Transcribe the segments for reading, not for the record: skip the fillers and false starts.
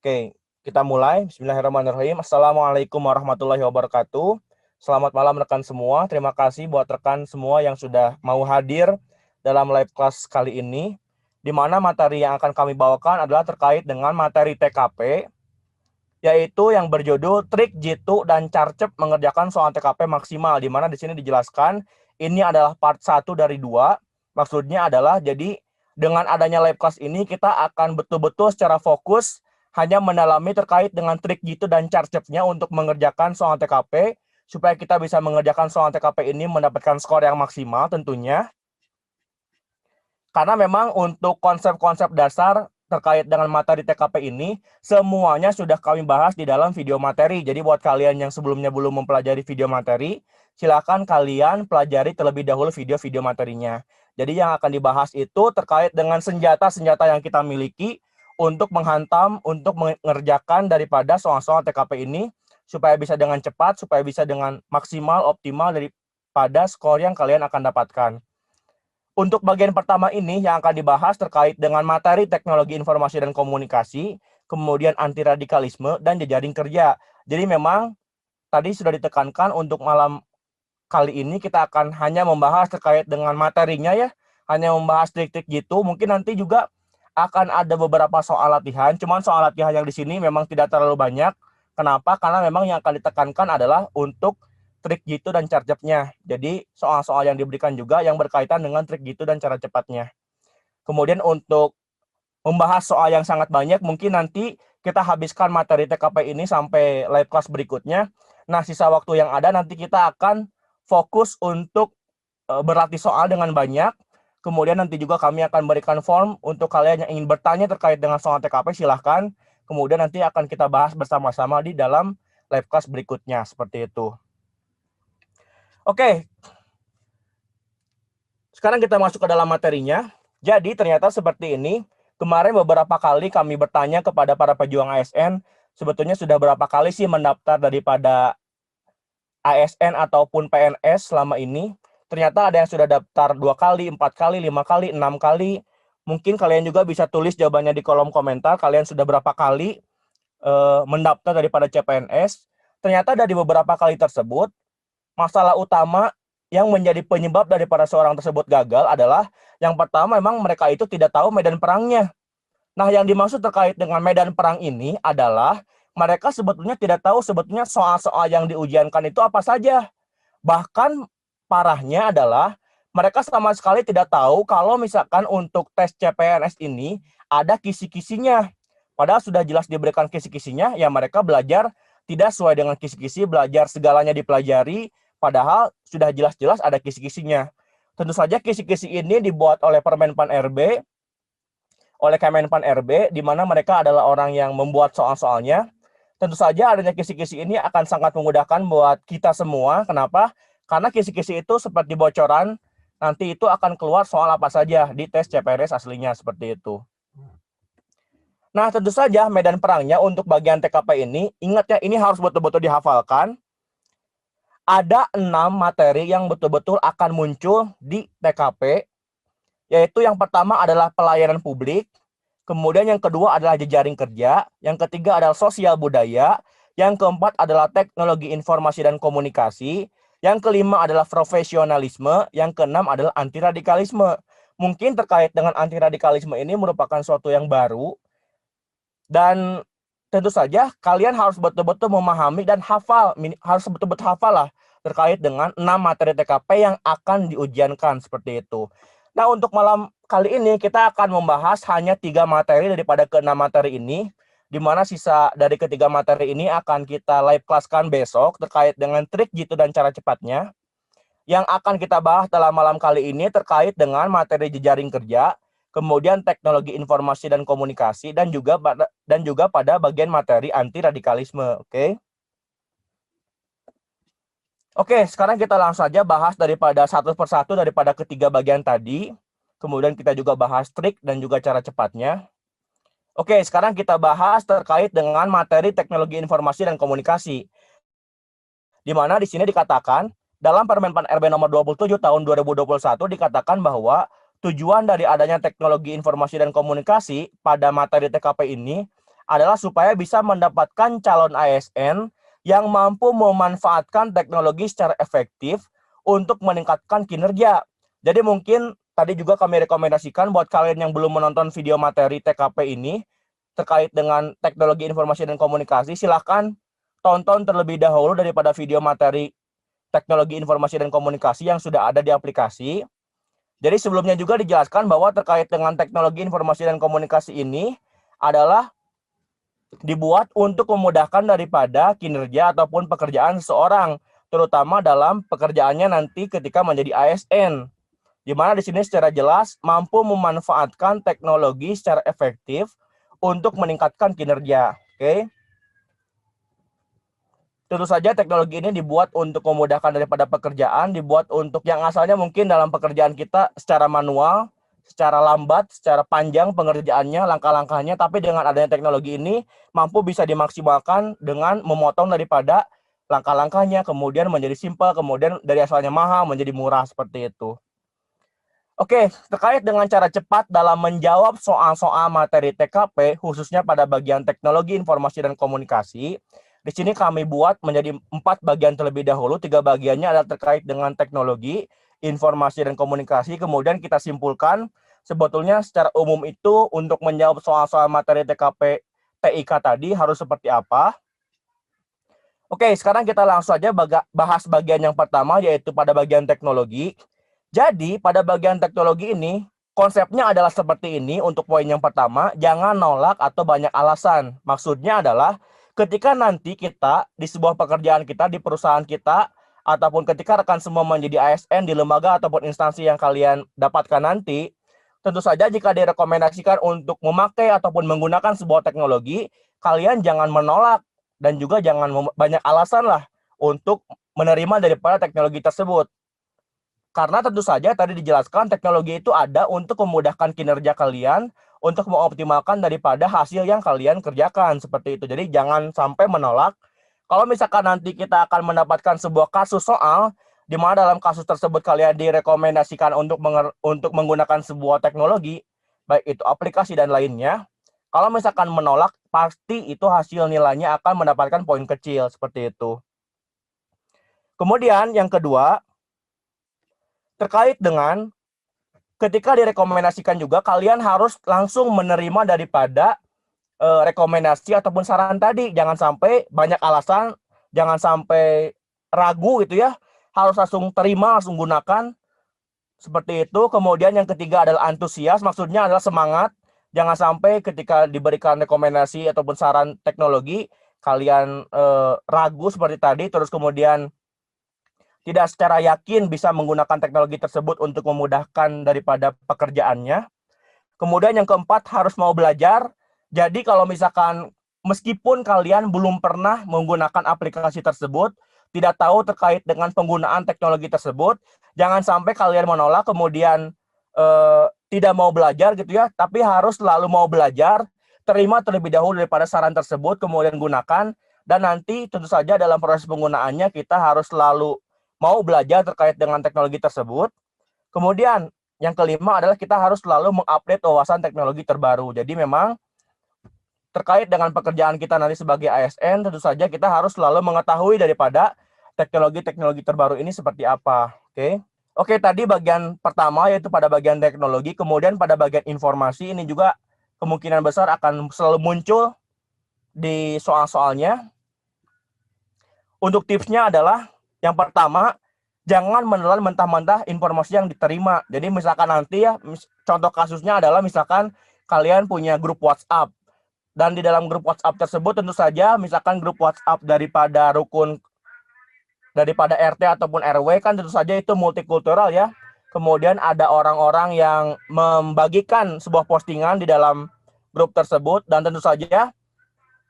Oke, kita mulai. Bismillahirrahmanirrahim. Assalamualaikum warahmatullahi wabarakatuh. Selamat malam rekan semua. Terima kasih buat rekan semua yang sudah mau hadir dalam live class kali ini, di mana materi yang akan kami bawakan adalah terkait dengan materi TKP, yaitu yang berjudul Trik Jitu dan Carcep Mengerjakan Soal TKP Maksimal, di mana di sini dijelaskan ini adalah part 1 dari 2. Maksudnya adalah jadi dengan adanya live class ini kita akan betul-betul secara fokus hanya mendalami terkait dengan trik jitu dan carcepnya untuk mengerjakan soal TKP, supaya kita bisa mengerjakan soal TKP ini mendapatkan skor yang maksimal tentunya. Karena memang untuk konsep-konsep dasar terkait dengan materi TKP ini, semuanya sudah kami bahas di dalam video materi. Jadi buat kalian yang sebelumnya belum mempelajari video materi, silakan kalian pelajari terlebih dahulu video-video materinya. Jadi yang akan dibahas itu terkait dengan senjata-senjata yang kita miliki untuk menghantam, untuk mengerjakan daripada soal-soal TKP ini, supaya bisa dengan cepat, supaya bisa dengan maksimal, optimal daripada skor yang kalian akan dapatkan. Untuk bagian pertama ini yang akan dibahas terkait dengan materi teknologi informasi dan komunikasi, kemudian anti radikalisme, dan jejaring kerja. Jadi memang tadi sudah ditekankan untuk malam kali ini kita akan hanya membahas terkait dengan materinya ya, hanya membahas trik-trik gitu. Mungkin nanti juga akan ada beberapa soal latihan, cuman soal latihan yang di sini memang tidak terlalu banyak. Kenapa? Karena memang yang akan ditekankan adalah untuk trik jitu dan cara cepatnya. Jadi soal-soal yang diberikan juga yang berkaitan dengan trik jitu dan cara cepatnya. Kemudian untuk membahas soal yang sangat banyak, mungkin nanti kita habiskan materi TKP ini sampai live class berikutnya. Nah, sisa waktu yang ada nanti kita akan fokus untuk berlatih soal dengan banyak. Kemudian nanti juga kami akan berikan form untuk kalian yang ingin bertanya terkait dengan soal TKP, silahkan. Kemudian nanti akan kita bahas bersama-sama di dalam live class berikutnya, seperti itu. Oke, sekarang kita masuk ke dalam materinya. Jadi ternyata seperti ini. Kemarin beberapa kali kami bertanya kepada para pejuang ASN, sebetulnya sudah berapa kali sih mendaftar daripada ASN ataupun PNS selama ini. Ternyata ada yang sudah daftar 2 kali, 4 kali, 5 kali, 6 kali. Mungkin kalian juga bisa tulis jawabannya di kolom komentar. Kalian sudah berapa kali mendaftar daripada CPNS. Ternyata dari beberapa kali tersebut, masalah utama yang menjadi penyebab daripada seorang tersebut gagal adalah yang pertama memang mereka itu tidak tahu medan perangnya. Nah, yang dimaksud terkait dengan medan perang ini adalah mereka sebetulnya tidak tahu sebetulnya soal-soal yang diujiankan itu apa saja. Bahkan parahnya adalah mereka sama sekali tidak tahu kalau misalkan untuk tes CPNS ini ada kisi-kisinya. Padahal sudah jelas diberikan kisi-kisinya, ya mereka belajar tidak sesuai dengan kisi-kisi, belajar segalanya dipelajari, padahal sudah jelas-jelas ada kisi-kisinya. Tentu saja kisi-kisi ini dibuat oleh Permenpan RB, oleh Kemenpan RB, di mana mereka adalah orang yang membuat soal-soalnya. Tentu saja adanya kisi-kisi ini akan sangat memudahkan buat kita semua. Kenapa? Karena kisi-kisi itu seperti bocoran, nanti itu akan keluar soal apa saja di tes CPNS aslinya, seperti itu. Nah, tentu saja medan perangnya untuk bagian TKP ini, ingat ya, ini harus betul-betul dihafalkan. Ada 6 materi yang betul-betul akan muncul di TKP, yaitu yang pertama adalah pelayanan publik, kemudian yang kedua adalah jejaring kerja, yang ketiga adalah sosial budaya, yang keempat adalah teknologi informasi dan komunikasi, yang kelima adalah profesionalisme, yang keenam adalah anti radikalisme. Mungkin terkait dengan anti radikalisme ini merupakan suatu yang baru, dan tentu saja kalian harus betul-betul memahami dan hafal, harus betul-betul hafal lah terkait dengan 6 materi TKP yang akan diujiankan, seperti itu. Nah, untuk malam kali ini kita akan membahas hanya 3 materi daripada ke-6 materi ini, di mana sisa dari ketiga materi ini akan kita live class-kan besok terkait dengan trik jitu dan cara cepatnya. Yang akan kita bahas dalam malam kali ini terkait dengan materi jejaring kerja, kemudian teknologi informasi dan komunikasi, dan juga pada bagian materi anti radikalisme. Oke, sekarang kita langsung saja bahas daripada satu persatu daripada ketiga bagian tadi. Kemudian kita juga bahas trik dan juga cara cepatnya. Oke, sekarang kita bahas terkait dengan materi teknologi informasi dan komunikasi. Di mana di sini dikatakan, dalam Permenpan RB nomor 27 tahun 2021 dikatakan bahwa tujuan dari adanya teknologi informasi dan komunikasi pada materi TKP ini adalah supaya bisa mendapatkan calon ASN yang mampu memanfaatkan teknologi secara efektif untuk meningkatkan kinerja. Jadi mungkin tadi juga kami rekomendasikan buat kalian yang belum menonton video materi TKP ini terkait dengan teknologi informasi dan komunikasi, silahkan tonton terlebih dahulu daripada video materi teknologi informasi dan komunikasi yang sudah ada di aplikasi. Jadi sebelumnya juga dijelaskan bahwa terkait dengan teknologi informasi dan komunikasi ini adalah dibuat untuk memudahkan daripada kinerja ataupun pekerjaan seseorang, terutama dalam pekerjaannya nanti ketika menjadi ASN. Di mana di sini secara jelas mampu memanfaatkan teknologi secara efektif untuk meningkatkan kinerja. Oke. Tentu saja teknologi ini dibuat untuk memudahkan daripada pekerjaan, dibuat untuk yang asalnya mungkin dalam pekerjaan kita secara manual, secara lambat, secara panjang pengerjaannya, langkah-langkahnya, tapi dengan adanya teknologi ini mampu bisa dimaksimalkan dengan memotong daripada langkah-langkahnya, kemudian menjadi simpel, kemudian dari asalnya mahal menjadi murah seperti itu. Oke, terkait dengan cara cepat dalam menjawab soal-soal materi TKP, khususnya pada bagian teknologi informasi dan komunikasi, di sini kami buat menjadi 4 bagian terlebih dahulu. 3 bagiannya adalah terkait dengan teknologi, informasi, dan komunikasi. Kemudian kita simpulkan sebetulnya secara umum itu untuk menjawab soal-soal materi TKP TIK tadi harus seperti apa. Oke, sekarang kita langsung saja bahas bagian yang pertama, yaitu pada bagian teknologi. Jadi, pada bagian teknologi ini, konsepnya adalah seperti ini untuk poin yang pertama, jangan nolak atau banyak alasan. Maksudnya adalah ketika nanti kita di sebuah pekerjaan kita, di perusahaan kita, ataupun ketika rekan semua menjadi ASN di lembaga ataupun instansi yang kalian dapatkan nanti, tentu saja jika direkomendasikan untuk memakai ataupun menggunakan sebuah teknologi, kalian jangan menolak dan juga jangan banyak alasan lah untuk menerima daripada teknologi tersebut. Karena tentu saja tadi dijelaskan teknologi itu ada untuk memudahkan kinerja kalian, untuk mengoptimalkan daripada hasil yang kalian kerjakan seperti itu. Jadi jangan sampai menolak. Kalau misalkan nanti kita akan mendapatkan sebuah kasus soal di mana dalam kasus tersebut kalian direkomendasikan untuk menggunakan sebuah teknologi, baik itu aplikasi dan lainnya. Kalau misalkan menolak, pasti itu hasil nilainya akan mendapatkan poin kecil seperti itu. Kemudian yang kedua, terkait dengan ketika direkomendasikan juga kalian harus langsung menerima daripada rekomendasi ataupun saran tadi. Jangan sampai banyak alasan, jangan sampai ragu gitu ya. Harus langsung terima, langsung gunakan. Seperti itu. Kemudian yang ketiga adalah antusias, maksudnya adalah semangat. Jangan sampai ketika diberikan rekomendasi ataupun saran teknologi kalian ragu seperti tadi, terus kemudian tidak secara yakin bisa menggunakan teknologi tersebut untuk memudahkan daripada pekerjaannya. Kemudian yang keempat harus mau belajar. Jadi kalau misalkan meskipun kalian belum pernah menggunakan aplikasi tersebut, tidak tahu terkait dengan penggunaan teknologi tersebut, jangan sampai kalian menolak kemudian tidak mau belajar gitu ya, tapi harus selalu mau belajar, terima terlebih dahulu daripada saran tersebut, kemudian gunakan, dan nanti tentu saja dalam proses penggunaannya kita harus selalu mau belajar terkait dengan teknologi tersebut. Kemudian yang kelima adalah kita harus selalu mengupdate wawasan teknologi terbaru. Jadi memang terkait dengan pekerjaan kita nanti sebagai ASN, tentu saja kita harus selalu mengetahui daripada teknologi-teknologi terbaru ini seperti apa. Oke, tadi bagian pertama yaitu pada bagian teknologi, kemudian pada bagian informasi ini juga kemungkinan besar akan selalu muncul di soal-soalnya. Untuk tipsnya adalah yang pertama, jangan menelan mentah-mentah informasi yang diterima. Jadi misalkan nanti ya, contoh kasusnya adalah misalkan kalian punya grup WhatsApp. Dan di dalam grup WhatsApp tersebut tentu saja misalkan grup WhatsApp daripada rukun, daripada RT ataupun RW kan tentu saja itu multikultural ya. Kemudian ada orang-orang yang membagikan sebuah postingan di dalam grup tersebut. Dan tentu saja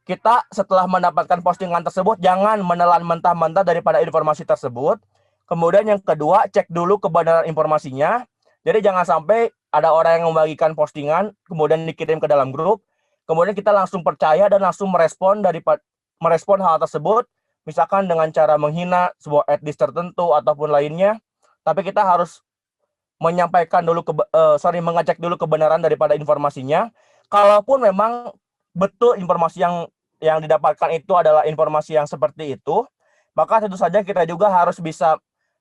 kita setelah mendapatkan postingan tersebut jangan menelan mentah-mentah daripada informasi tersebut. Kemudian yang kedua, cek dulu kebenaran informasinya. Jadi jangan sampai ada orang yang membagikan postingan kemudian dikirim ke dalam grup, kemudian kita langsung percaya dan langsung merespon hal tersebut, misalkan dengan cara menghina sebuah etnis tertentu ataupun lainnya. Tapi kita harus mengecek dulu kebenaran daripada informasinya. Kalaupun memang betul informasi yang didapatkan itu adalah informasi yang seperti itu, maka tentu saja kita juga harus bisa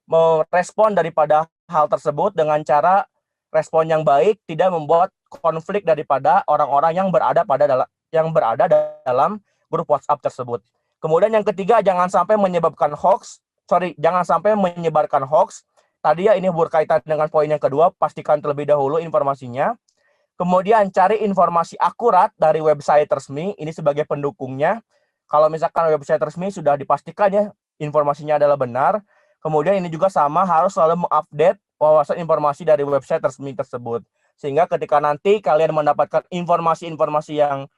merespon daripada hal tersebut dengan cara respon yang baik, tidak membuat konflik daripada orang-orang yang berada dalam grup WhatsApp tersebut. Kemudian yang ketiga, jangan sampai jangan sampai menyebarkan hoax. Tadi ya ini berkaitan dengan poin yang kedua, pastikan terlebih dahulu informasinya. Kemudian cari informasi akurat dari website resmi, ini sebagai pendukungnya. Kalau misalkan website resmi sudah dipastikan ya informasinya adalah benar. Kemudian ini juga sama, harus selalu mengupdate wawasan informasi dari website resmi tersebut. Sehingga ketika nanti kalian mendapatkan informasi-informasi yang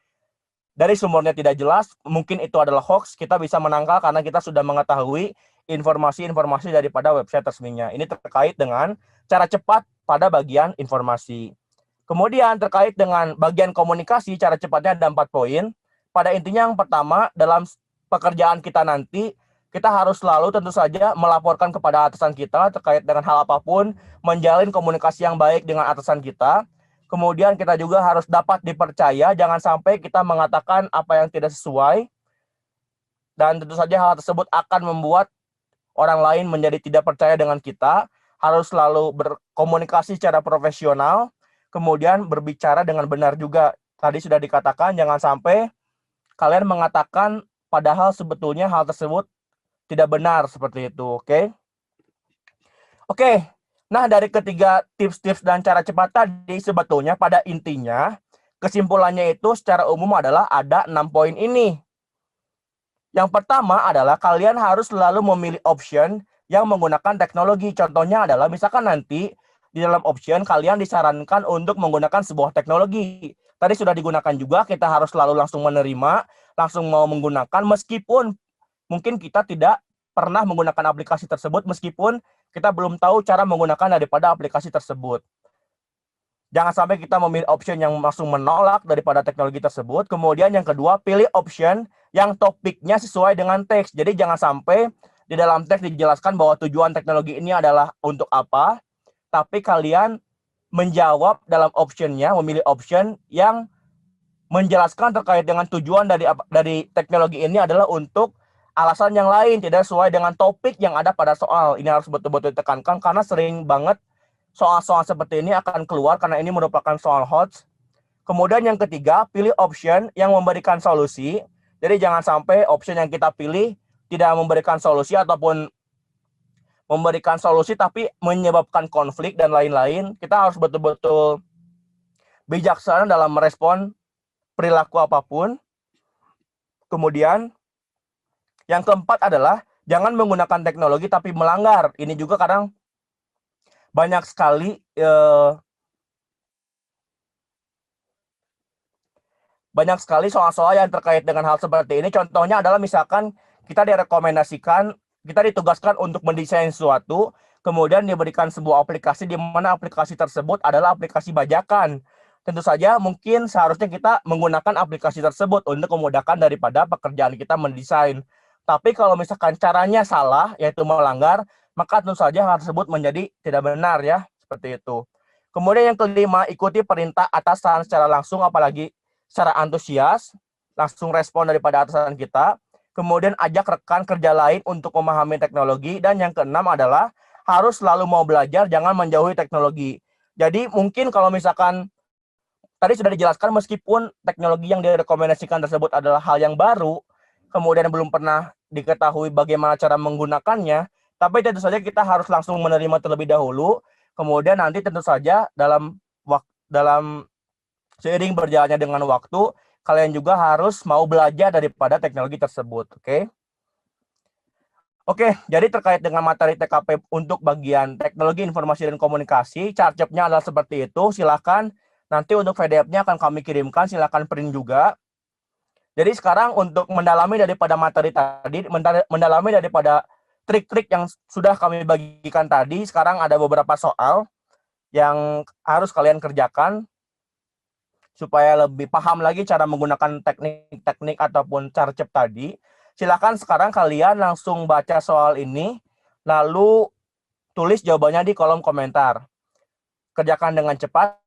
dari sumbernya tidak jelas, mungkin itu adalah hoax, kita bisa menangkal karena kita sudah mengetahui informasi-informasi daripada website resminya. Ini terkait dengan cara cepat pada bagian informasi. Kemudian terkait dengan bagian komunikasi, cara cepatnya ada 4 poin. Pada intinya yang pertama, dalam pekerjaan kita nanti, kita harus selalu tentu saja melaporkan kepada atasan kita terkait dengan hal apapun, menjalin komunikasi yang baik dengan atasan kita. Kemudian kita juga harus dapat dipercaya, jangan sampai kita mengatakan apa yang tidak sesuai. Dan tentu saja hal tersebut akan membuat orang lain menjadi tidak percaya dengan kita. Harus selalu berkomunikasi secara profesional, kemudian berbicara dengan benar juga. Tadi sudah dikatakan jangan sampai kalian mengatakan padahal sebetulnya hal tersebut tidak benar seperti itu, oke? Oke, nah dari ketiga tips-tips dan cara cepat tadi sebetulnya pada intinya kesimpulannya itu secara umum adalah ada 6 poin ini. Yang pertama adalah kalian harus selalu memilih option yang menggunakan teknologi. Contohnya adalah misalkan nanti di dalam option kalian disarankan untuk menggunakan sebuah teknologi. Tadi sudah digunakan juga, kita harus selalu langsung menerima, langsung mau menggunakan meskipun mungkin kita tidak pernah menggunakan aplikasi tersebut, meskipun kita belum tahu cara menggunakan daripada aplikasi tersebut. Jangan sampai kita memilih option yang langsung menolak daripada teknologi tersebut. Kemudian yang kedua, pilih option yang topiknya sesuai dengan teks. Jadi jangan sampai di dalam teks dijelaskan bahwa tujuan teknologi ini adalah untuk apa, tapi kalian menjawab dalam optionnya, memilih option yang menjelaskan terkait dengan tujuan dari teknologi ini adalah untuk alasan yang lain, tidak sesuai dengan topik yang ada pada soal. Ini harus betul-betul ditekankan karena sering banget soal-soal seperti ini akan keluar karena ini merupakan soal hoax. Kemudian yang ketiga, pilih option yang memberikan solusi. Jadi jangan sampai option yang kita pilih tidak memberikan solusi ataupun memberikan solusi tapi menyebabkan konflik dan lain-lain. Kita harus betul-betul bijaksana dalam merespon perilaku apapun. Kemudian yang keempat adalah jangan menggunakan teknologi tapi melanggar. Ini juga kadang banyak sekali soal-soal yang terkait dengan hal seperti ini. Contohnya adalah misalkan kita ditugaskan untuk mendesain sesuatu, kemudian diberikan sebuah aplikasi di mana aplikasi tersebut adalah aplikasi bajakan. Tentu saja mungkin seharusnya kita menggunakan aplikasi tersebut untuk memudahkan daripada pekerjaan kita mendesain. Tapi kalau misalkan caranya salah, yaitu melanggar, maka tentu saja hal tersebut menjadi tidak benar ya, seperti itu. Kemudian yang kelima, ikuti perintah atasan secara langsung, apalagi secara antusias, langsung respon daripada atasan kita. Kemudian ajak rekan kerja lain untuk memahami teknologi. Dan yang keenam adalah harus selalu mau belajar, jangan menjauhi teknologi. Jadi mungkin kalau misalkan tadi sudah dijelaskan, meskipun teknologi yang direkomendasikan tersebut adalah hal yang baru, kemudian belum pernah diketahui bagaimana cara menggunakannya, tapi tentu saja kita harus langsung menerima terlebih dahulu. Kemudian nanti tentu saja dalam seiring berjalannya dengan waktu, kalian juga harus mau belajar daripada teknologi tersebut. Oke, jadi terkait dengan materi TKP untuk bagian teknologi informasi dan komunikasi, carcepnya adalah seperti itu. Silakan nanti untuk PDF-nya akan kami kirimkan, silakan print juga. Jadi sekarang untuk mendalami daripada materi tadi, mendalami daripada trik-trik yang sudah kami bagikan tadi, sekarang ada beberapa soal yang harus kalian kerjakan supaya lebih paham lagi cara menggunakan teknik-teknik ataupun carcep tadi. Silakan sekarang kalian langsung baca soal ini, lalu tulis jawabannya di kolom komentar. Kerjakan dengan cepat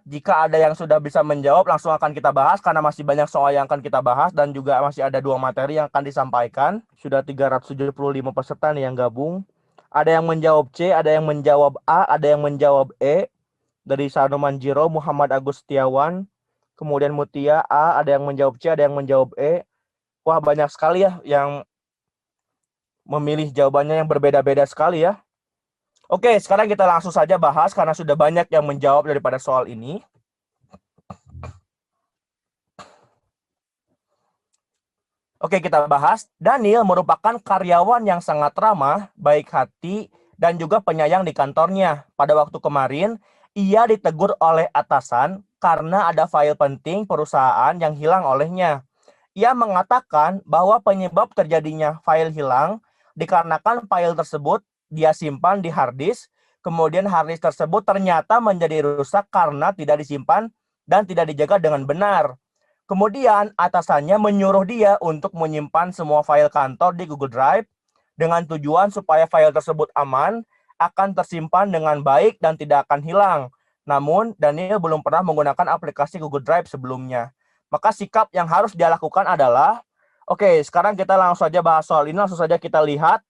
jika ada yang sudah bisa menjawab, langsung akan kita bahas karena masih banyak soal yang akan kita bahas dan juga masih ada 2 materi yang akan disampaikan. Sudah 375 peserta nih yang gabung. Ada yang menjawab C, ada yang menjawab A, ada yang menjawab E. Dari Sanoman Jiro, Muhammad Agus Setiawan, kemudian Mutia A, ada yang menjawab C, ada yang menjawab E. Wah, banyak sekali ya yang memilih jawabannya yang berbeda-beda sekali ya. Oke, sekarang kita langsung saja bahas karena sudah banyak yang menjawab daripada soal ini. Oke, kita bahas. Daniel merupakan karyawan yang sangat ramah, baik hati, dan juga penyayang di kantornya. Pada waktu kemarin, ia ditegur oleh atasan karena ada file penting perusahaan yang hilang olehnya. Ia mengatakan bahwa penyebab terjadinya file hilang dikarenakan file tersebut dia simpan di hard disk, kemudian hard disk tersebut ternyata menjadi rusak karena tidak disimpan dan tidak dijaga dengan benar. Kemudian atasannya menyuruh dia untuk menyimpan semua file kantor di Google Drive dengan tujuan supaya file tersebut aman, akan tersimpan dengan baik dan tidak akan hilang. Namun, Daniel belum pernah menggunakan aplikasi Google Drive sebelumnya. Maka sikap yang harus dia lakukan adalah, oke, sekarang kita langsung saja bahas soal ini, langsung saja kita lihat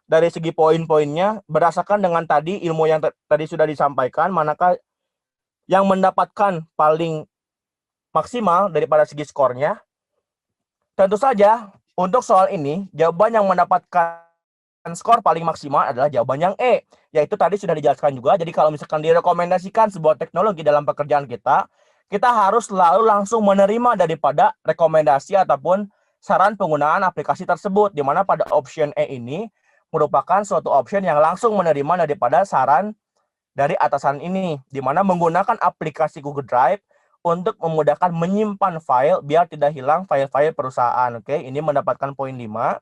dari segi poin-poinnya, berdasarkan dengan tadi ilmu yang tadi sudah disampaikan, manakah yang mendapatkan paling maksimal daripada segi skornya. Tentu saja, untuk soal ini, jawaban yang mendapatkan skor paling maksimal adalah jawaban yang E, yaitu tadi sudah dijelaskan juga. Jadi kalau misalkan direkomendasikan sebuah teknologi dalam pekerjaan kita harus selalu langsung menerima daripada rekomendasi ataupun saran penggunaan aplikasi tersebut, di mana pada option E ini merupakan suatu option yang langsung menerima daripada saran dari atasan ini, di mana menggunakan aplikasi Google Drive untuk memudahkan menyimpan file biar tidak hilang file-file perusahaan. Oke, ini mendapatkan poin 5.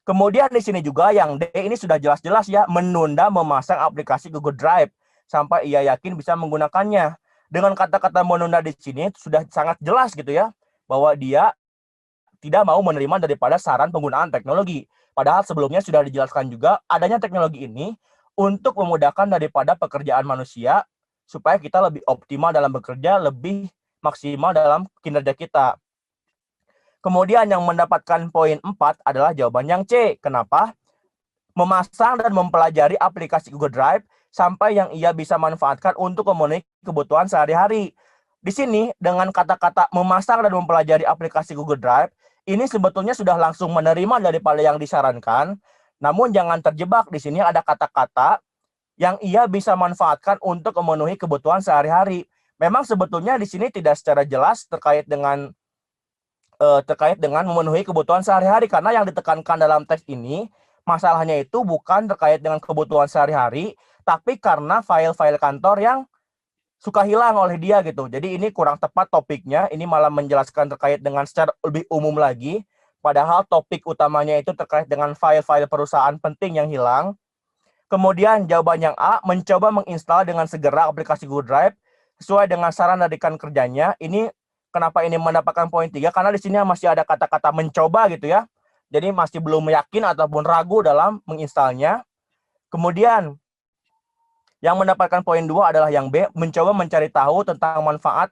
Kemudian di sini juga yang D ini sudah jelas-jelas ya, menunda memasang aplikasi Google Drive sampai ia yakin bisa menggunakannya. Dengan kata-kata menunda di sini sudah sangat jelas gitu ya, bahwa dia tidak mau menerima daripada saran penggunaan teknologi. Padahal sebelumnya sudah dijelaskan juga adanya teknologi ini untuk memudahkan daripada pekerjaan manusia supaya kita lebih optimal dalam bekerja, lebih maksimal dalam kinerja kita. Kemudian yang mendapatkan poin 4 adalah jawaban yang C. Kenapa? Memasang dan mempelajari aplikasi Google Drive sampai yang ia bisa manfaatkan untuk memenuhi kebutuhan sehari-hari. Di sini dengan kata-kata memasang dan mempelajari aplikasi Google Drive, ini sebetulnya sudah langsung menerima daripada yang disarankan. Namun jangan terjebak, di sini ada kata-kata yang ia bisa manfaatkan untuk memenuhi kebutuhan sehari-hari. Memang sebetulnya di sini tidak secara jelas terkait dengan memenuhi kebutuhan sehari-hari, karena yang ditekankan dalam teks ini masalahnya itu bukan terkait dengan kebutuhan sehari-hari, tapi karena file-file kantor yang suka hilang oleh dia gitu. Jadi ini kurang tepat topiknya, ini malah menjelaskan terkait dengan secara lebih umum lagi, padahal topik utamanya itu terkait dengan file-file perusahaan penting yang hilang. Kemudian jawaban yang A, mencoba menginstal dengan segera aplikasi Google Drive sesuai dengan saran dari rekan kerjanya. Ini kenapa ini mendapatkan poin 3? Karena di sini masih ada kata-kata mencoba gitu ya. Jadi masih belum yakin ataupun ragu dalam menginstalnya. Kemudian yang mendapatkan poin 2 adalah yang B, mencoba mencari tahu tentang manfaat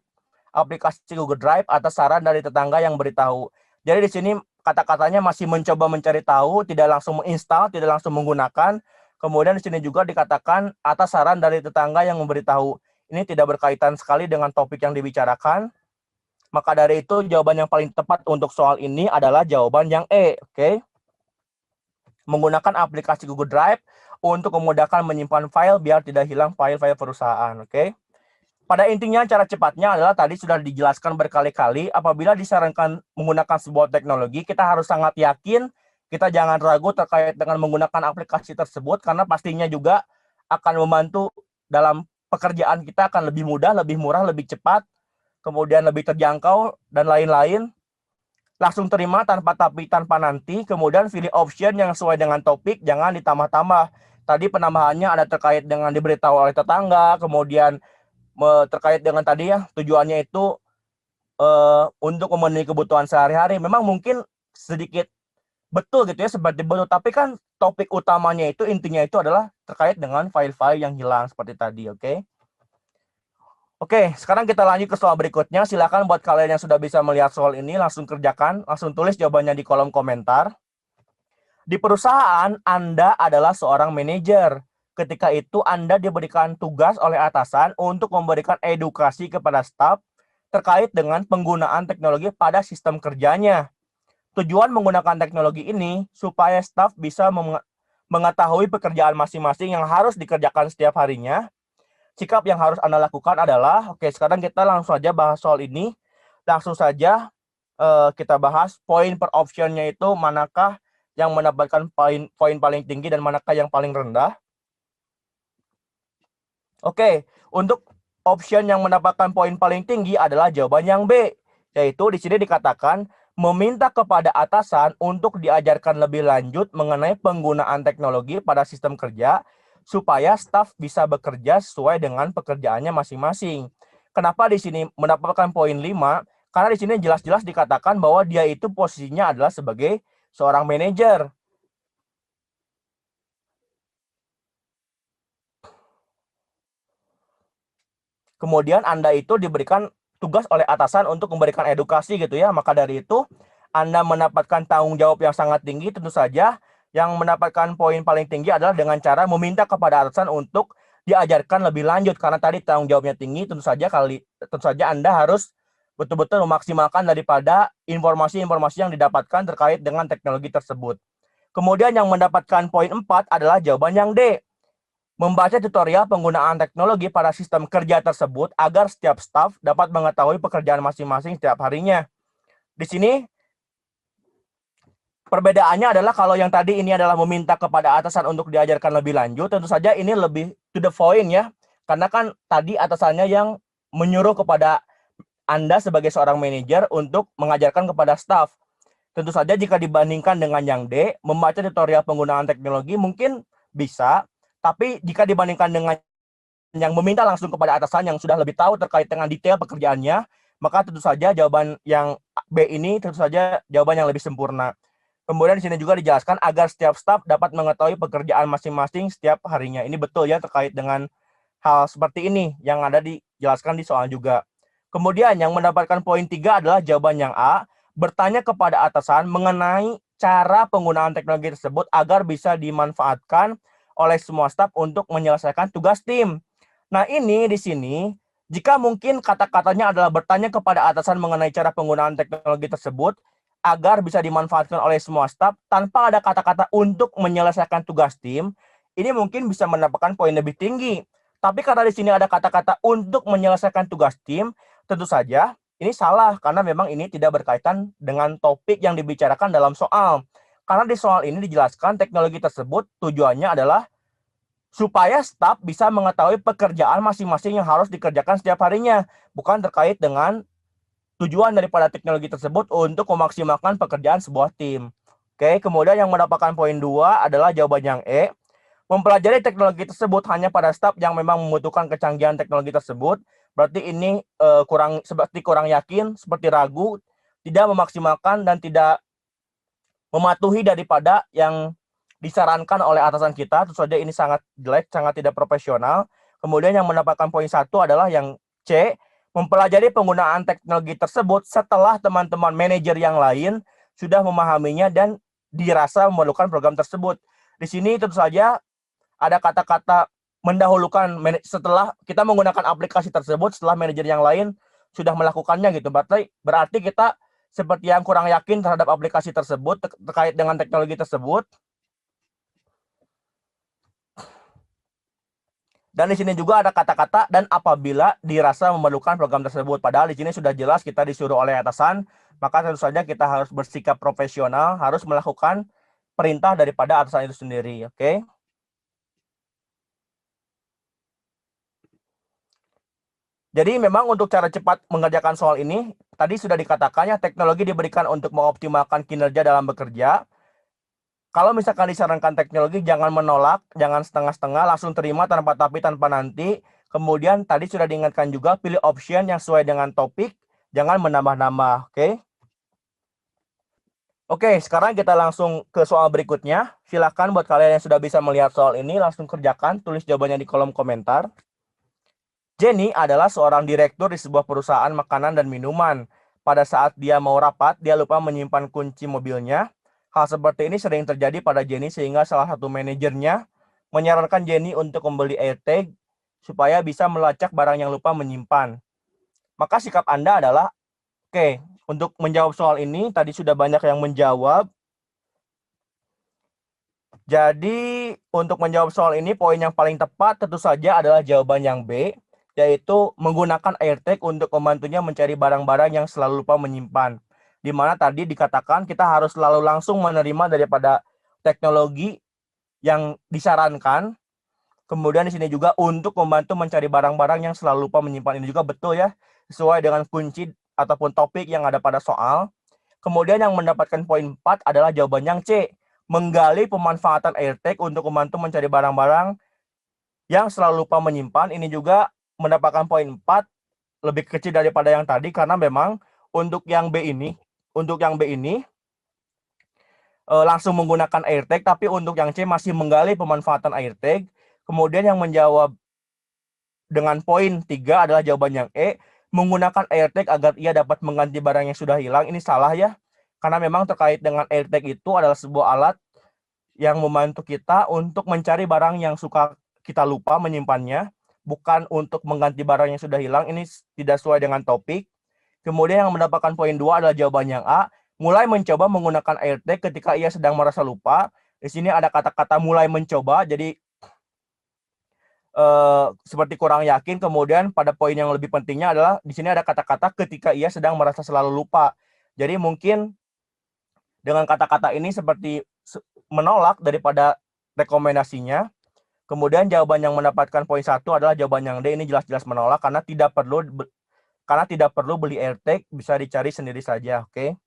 aplikasi Google Drive atas saran dari tetangga yang beritahu. Jadi di sini kata-katanya masih mencoba mencari tahu, tidak langsung menginstal, tidak langsung menggunakan. Kemudian di sini juga dikatakan atas saran dari tetangga yang memberitahu. Ini tidak berkaitan sekali dengan topik yang dibicarakan. Maka dari itu jawaban yang paling tepat untuk soal ini adalah jawaban yang E. Oke. Menggunakan aplikasi Google Drive untuk memudahkan menyimpan file biar tidak hilang file-file perusahaan. Oke. Pada intinya cara cepatnya adalah tadi sudah dijelaskan berkali-kali, apabila disarankan menggunakan sebuah teknologi, kita harus sangat yakin, kita jangan ragu terkait dengan menggunakan aplikasi tersebut, karena pastinya juga akan membantu dalam pekerjaan kita, akan lebih mudah, lebih murah, lebih cepat, kemudian lebih terjangkau, dan lain-lain. Langsung terima tanpa tapi, tanpa nanti, kemudian pilih option yang sesuai dengan topik, jangan ditambah-tambah. Tadi penambahannya ada terkait dengan diberitahu oleh tetangga, kemudian terkait dengan tadi ya, tujuannya itu untuk memenuhi kebutuhan sehari-hari. Memang mungkin sedikit betul gitu ya, seperti betul, tapi kan topik utamanya itu, intinya itu adalah terkait dengan file-file yang hilang seperti tadi. Oke. Oke, sekarang kita lanjut ke soal berikutnya. Silakan buat kalian yang sudah bisa melihat soal ini, langsung kerjakan, langsung tulis jawabannya di kolom komentar. Di perusahaan, Anda adalah seorang manajer. Ketika itu, Anda diberikan tugas oleh atasan untuk memberikan edukasi kepada staf terkait dengan penggunaan teknologi pada sistem kerjanya. Tujuan menggunakan teknologi ini supaya staf bisa mengetahui pekerjaan masing-masing yang harus dikerjakan setiap harinya. Sikap yang harus Anda lakukan adalah, oke, sekarang kita langsung saja bahas soal ini. Langsung saja kita bahas poin per optionnya itu manakah yang mendapatkan poin paling tinggi dan manakah yang paling rendah. Oke, untuk option yang mendapatkan poin paling tinggi adalah jawaban yang B, yaitu di sini dikatakan meminta kepada atasan untuk diajarkan lebih lanjut mengenai penggunaan teknologi pada sistem kerja supaya staf bisa bekerja sesuai dengan pekerjaannya masing-masing. Kenapa di sini mendapatkan poin 5? Karena di sini jelas-jelas dikatakan bahwa dia itu posisinya adalah sebagai seorang manajer. Kemudian Anda itu diberikan tugas oleh atasan untuk memberikan edukasi gitu ya. Maka dari itu Anda mendapatkan tanggung jawab yang sangat tinggi. Tentu saja yang mendapatkan poin paling tinggi adalah dengan cara meminta kepada atasan untuk diajarkan lebih lanjut. Karena tadi tanggung jawabnya tinggi, tentu saja Anda harus betul-betul memaksimalkan daripada informasi-informasi yang didapatkan terkait dengan teknologi tersebut. Kemudian yang mendapatkan poin 4 adalah jawaban yang D. Membaca tutorial penggunaan teknologi pada sistem kerja tersebut agar setiap staf dapat mengetahui pekerjaan masing-masing setiap harinya. Di sini perbedaannya adalah kalau yang tadi ini adalah meminta kepada atasan untuk diajarkan lebih lanjut, tentu saja ini lebih to the point ya. Karena kan tadi atasannya yang menyuruh kepada Anda sebagai seorang manajer untuk mengajarkan kepada staf. Tentu saja jika dibandingkan dengan yang D, membaca tutorial penggunaan teknologi mungkin bisa, tapi jika dibandingkan dengan yang meminta langsung kepada atasan yang sudah lebih tahu terkait dengan detail pekerjaannya, maka tentu saja jawaban yang B ini tentu saja jawaban yang lebih sempurna. Kemudian di sini juga dijelaskan agar setiap staf dapat mengetahui pekerjaan masing-masing setiap harinya. Ini betul ya terkait dengan hal seperti ini yang ada dijelaskan di soal juga. Kemudian yang mendapatkan poin 3 adalah jawaban yang A, bertanya kepada atasan mengenai cara penggunaan teknologi tersebut agar bisa dimanfaatkan oleh semua staf untuk menyelesaikan tugas tim. Nah, ini di sini jika mungkin kata-katanya adalah bertanya kepada atasan mengenai cara penggunaan teknologi tersebut agar bisa dimanfaatkan oleh semua staf tanpa ada kata-kata untuk menyelesaikan tugas tim, ini mungkin bisa mendapatkan poin lebih tinggi. Tapi karena di sini ada kata-kata untuk menyelesaikan tugas tim, tentu saja ini salah karena memang ini tidak berkaitan dengan topik yang dibicarakan dalam soal. Karena di soal ini dijelaskan teknologi tersebut tujuannya adalah supaya staf bisa mengetahui pekerjaan masing-masing yang harus dikerjakan setiap harinya, bukan terkait dengan tujuan daripada teknologi tersebut untuk memaksimalkan pekerjaan sebuah tim. Oke, kemudian yang mendapatkan poin 2 adalah jawaban yang E. Mempelajari teknologi tersebut hanya pada staf yang memang membutuhkan kecanggihan teknologi tersebut, berarti ini kurang yakin, seperti ragu, tidak memaksimalkan dan tidak mematuhi daripada yang disarankan oleh atasan kita. Tentu saja ini sangat jelek, sangat tidak profesional. Kemudian yang mendapatkan poin 1 adalah yang C, mempelajari penggunaan teknologi tersebut setelah teman-teman manajer yang lain sudah memahaminya dan dirasa memerlukan program tersebut. Di sini tentu saja ada kata-kata mendahulukan setelah kita menggunakan aplikasi tersebut setelah manajer yang lain sudah melakukannya gitu. Berarti kita seperti yang kurang yakin terhadap aplikasi tersebut terkait dengan teknologi tersebut. Dan di sini juga ada kata-kata dan apabila dirasa memerlukan program tersebut. Padahal di sini sudah jelas kita disuruh oleh atasan, maka tentu saja kita harus bersikap profesional, harus melakukan perintah daripada atasan itu sendiri. Oke. Jadi memang untuk cara cepat mengerjakan soal ini, tadi sudah dikatakannya teknologi diberikan untuk mengoptimalkan kinerja dalam bekerja. Kalau misalkan disarankan teknologi, jangan menolak, jangan setengah-setengah, langsung terima tanpa tapi tanpa nanti. Kemudian tadi sudah diingatkan juga, pilih option yang sesuai dengan topik, jangan menambah-nambah, oke? Oke, sekarang kita langsung ke soal berikutnya. Silakan buat kalian yang sudah bisa melihat soal ini, langsung kerjakan, tulis jawabannya di kolom komentar. Jenny adalah seorang direktur di sebuah perusahaan makanan dan minuman. Pada saat dia mau rapat, dia lupa menyimpan kunci mobilnya. Hal seperti ini sering terjadi pada Jenny sehingga salah satu manajernya menyarankan Jenny untuk membeli AirTag supaya bisa melacak barang yang lupa menyimpan. Maka sikap Anda adalah, oke, untuk menjawab soal ini, tadi sudah banyak yang menjawab. Jadi, untuk menjawab soal ini, poin yang paling tepat tentu saja adalah jawaban yang B, yaitu menggunakan AirTag untuk membantunya mencari barang-barang yang selalu lupa menyimpan. Di mana tadi dikatakan kita harus selalu langsung menerima daripada teknologi yang disarankan. Kemudian di sini juga untuk membantu mencari barang-barang yang selalu lupa menyimpan. Ini juga betul ya, sesuai dengan kunci ataupun topik yang ada pada soal. Kemudian yang mendapatkan poin 4 adalah jawaban yang C, menggali pemanfaatan AirTag untuk membantu mencari barang-barang yang selalu lupa menyimpan. Ini juga mendapatkan poin 4, lebih kecil daripada yang tadi karena memang untuk yang B ini langsung menggunakan AirTag, tapi untuk yang C masih menggali pemanfaatan AirTag. Kemudian yang menjawab dengan poin 3 adalah jawaban yang E, menggunakan AirTag agar ia dapat mengganti barang yang sudah hilang. Ini salah ya, karena memang terkait dengan AirTag itu adalah sebuah alat yang membantu kita untuk mencari barang yang suka kita lupa menyimpannya, bukan untuk mengganti barang yang sudah hilang. Ini tidak sesuai dengan topik. Kemudian yang mendapatkan poin 2 adalah jawaban yang A, mulai mencoba menggunakan AirTag ketika ia sedang merasa lupa. Di sini ada kata-kata mulai mencoba, jadi seperti kurang yakin. Kemudian pada poin yang lebih pentingnya adalah di sini ada kata-kata ketika ia sedang merasa selalu lupa. Jadi mungkin dengan kata-kata ini seperti menolak daripada rekomendasinya. Kemudian jawaban yang mendapatkan poin 1 adalah jawaban yang D, ini jelas-jelas menolak karena tidak perlu beli AirTag, bisa dicari sendiri saja, oke.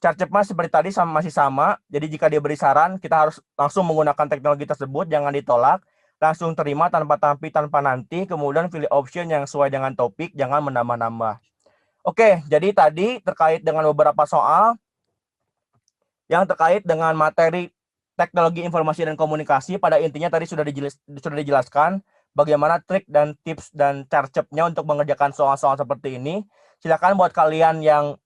Cara cepat seperti tadi masih sama. Jadi jika diberi saran, kita harus langsung menggunakan teknologi tersebut, jangan ditolak. Langsung terima tanpa tapi, tanpa nanti. Kemudian pilih option yang sesuai dengan topik, jangan menambah-nambah. Oke, jadi tadi terkait dengan beberapa soal yang terkait dengan materi teknologi informasi dan komunikasi. Pada intinya tadi sudah dijelaskan bagaimana trik dan tips dan cara-caranya untuk mengerjakan soal-soal seperti ini. Silakan buat kalian yang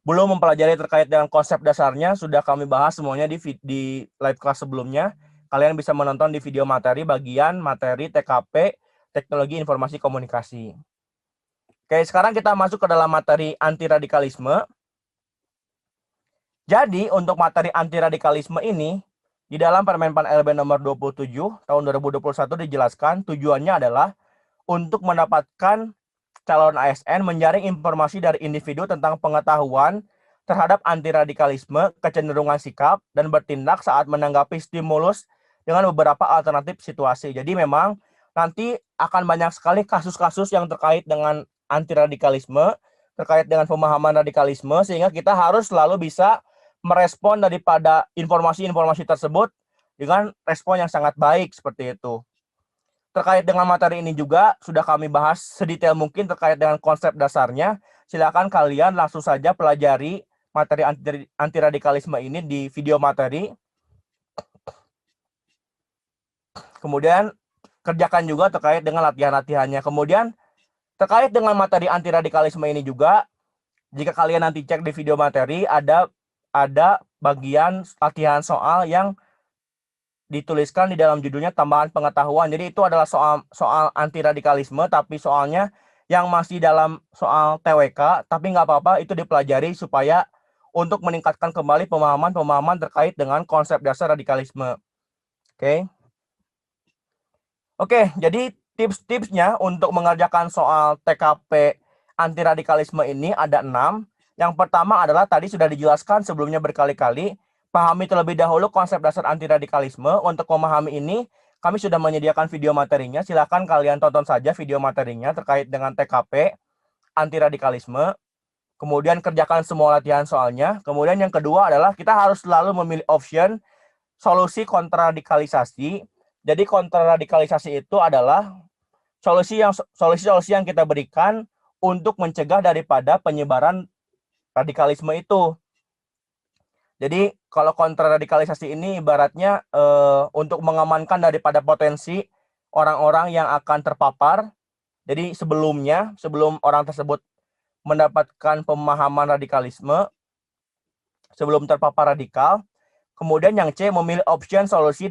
belum mempelajari terkait dengan konsep dasarnya, sudah kami bahas semuanya di live class sebelumnya. Kalian bisa menonton di video materi bagian materi TKP, teknologi informasi komunikasi. Oke, sekarang kita masuk ke dalam materi anti radikalisme. Jadi, untuk materi anti radikalisme ini, di dalam Permen Pan LB nomor 27 tahun 2021 dijelaskan tujuannya adalah untuk mendapatkan calon ASN menjaring informasi dari individu tentang pengetahuan terhadap anti radikalisme, kecenderungan sikap, dan bertindak saat menanggapi stimulus dengan beberapa alternatif situasi. Jadi memang nanti akan banyak sekali kasus-kasus yang terkait dengan anti radikalisme, terkait dengan pemahaman radikalisme, sehingga kita harus selalu bisa merespon daripada informasi-informasi tersebut dengan respon yang sangat baik seperti itu. Terkait dengan materi ini juga sudah kami bahas sedetail mungkin terkait dengan konsep dasarnya. Silakan kalian langsung saja pelajari materi anti radikalisme ini di video materi. Kemudian kerjakan juga terkait dengan latihan-latihannya. Kemudian terkait dengan materi anti radikalisme ini juga, jika kalian nanti cek di video materi, ada bagian latihan soal yang dituliskan di dalam judulnya tambahan pengetahuan. Jadi itu adalah soal anti radikalisme, tapi soalnya yang masih dalam soal TWK, tapi nggak apa-apa, itu dipelajari supaya untuk meningkatkan kembali pemahaman terkait dengan konsep dasar radikalisme. Oke, jadi tips-tipsnya untuk mengerjakan soal TKP anti radikalisme ini ada 6. Yang pertama adalah tadi sudah dijelaskan sebelumnya berkali-kali, pahami terlebih dahulu konsep dasar anti radikalisme. Untuk memahami ini, kami sudah menyediakan video materinya. Silakan kalian tonton saja video materinya terkait dengan TKP anti radikalisme. Kemudian kerjakan semua latihan soalnya. Kemudian yang kedua adalah kita harus selalu memilih option solusi kontraradikalisasi. Jadi kontraradikalisasi itu adalah solusi yang kita berikan untuk mencegah daripada penyebaran radikalisme itu. Jadi kalau kontraradikalisasi ini ibaratnya untuk mengamankan daripada potensi orang-orang yang akan terpapar. Jadi sebelum orang tersebut mendapatkan pemahaman radikalisme, sebelum terpapar radikal. Kemudian yang C, memilih option solusi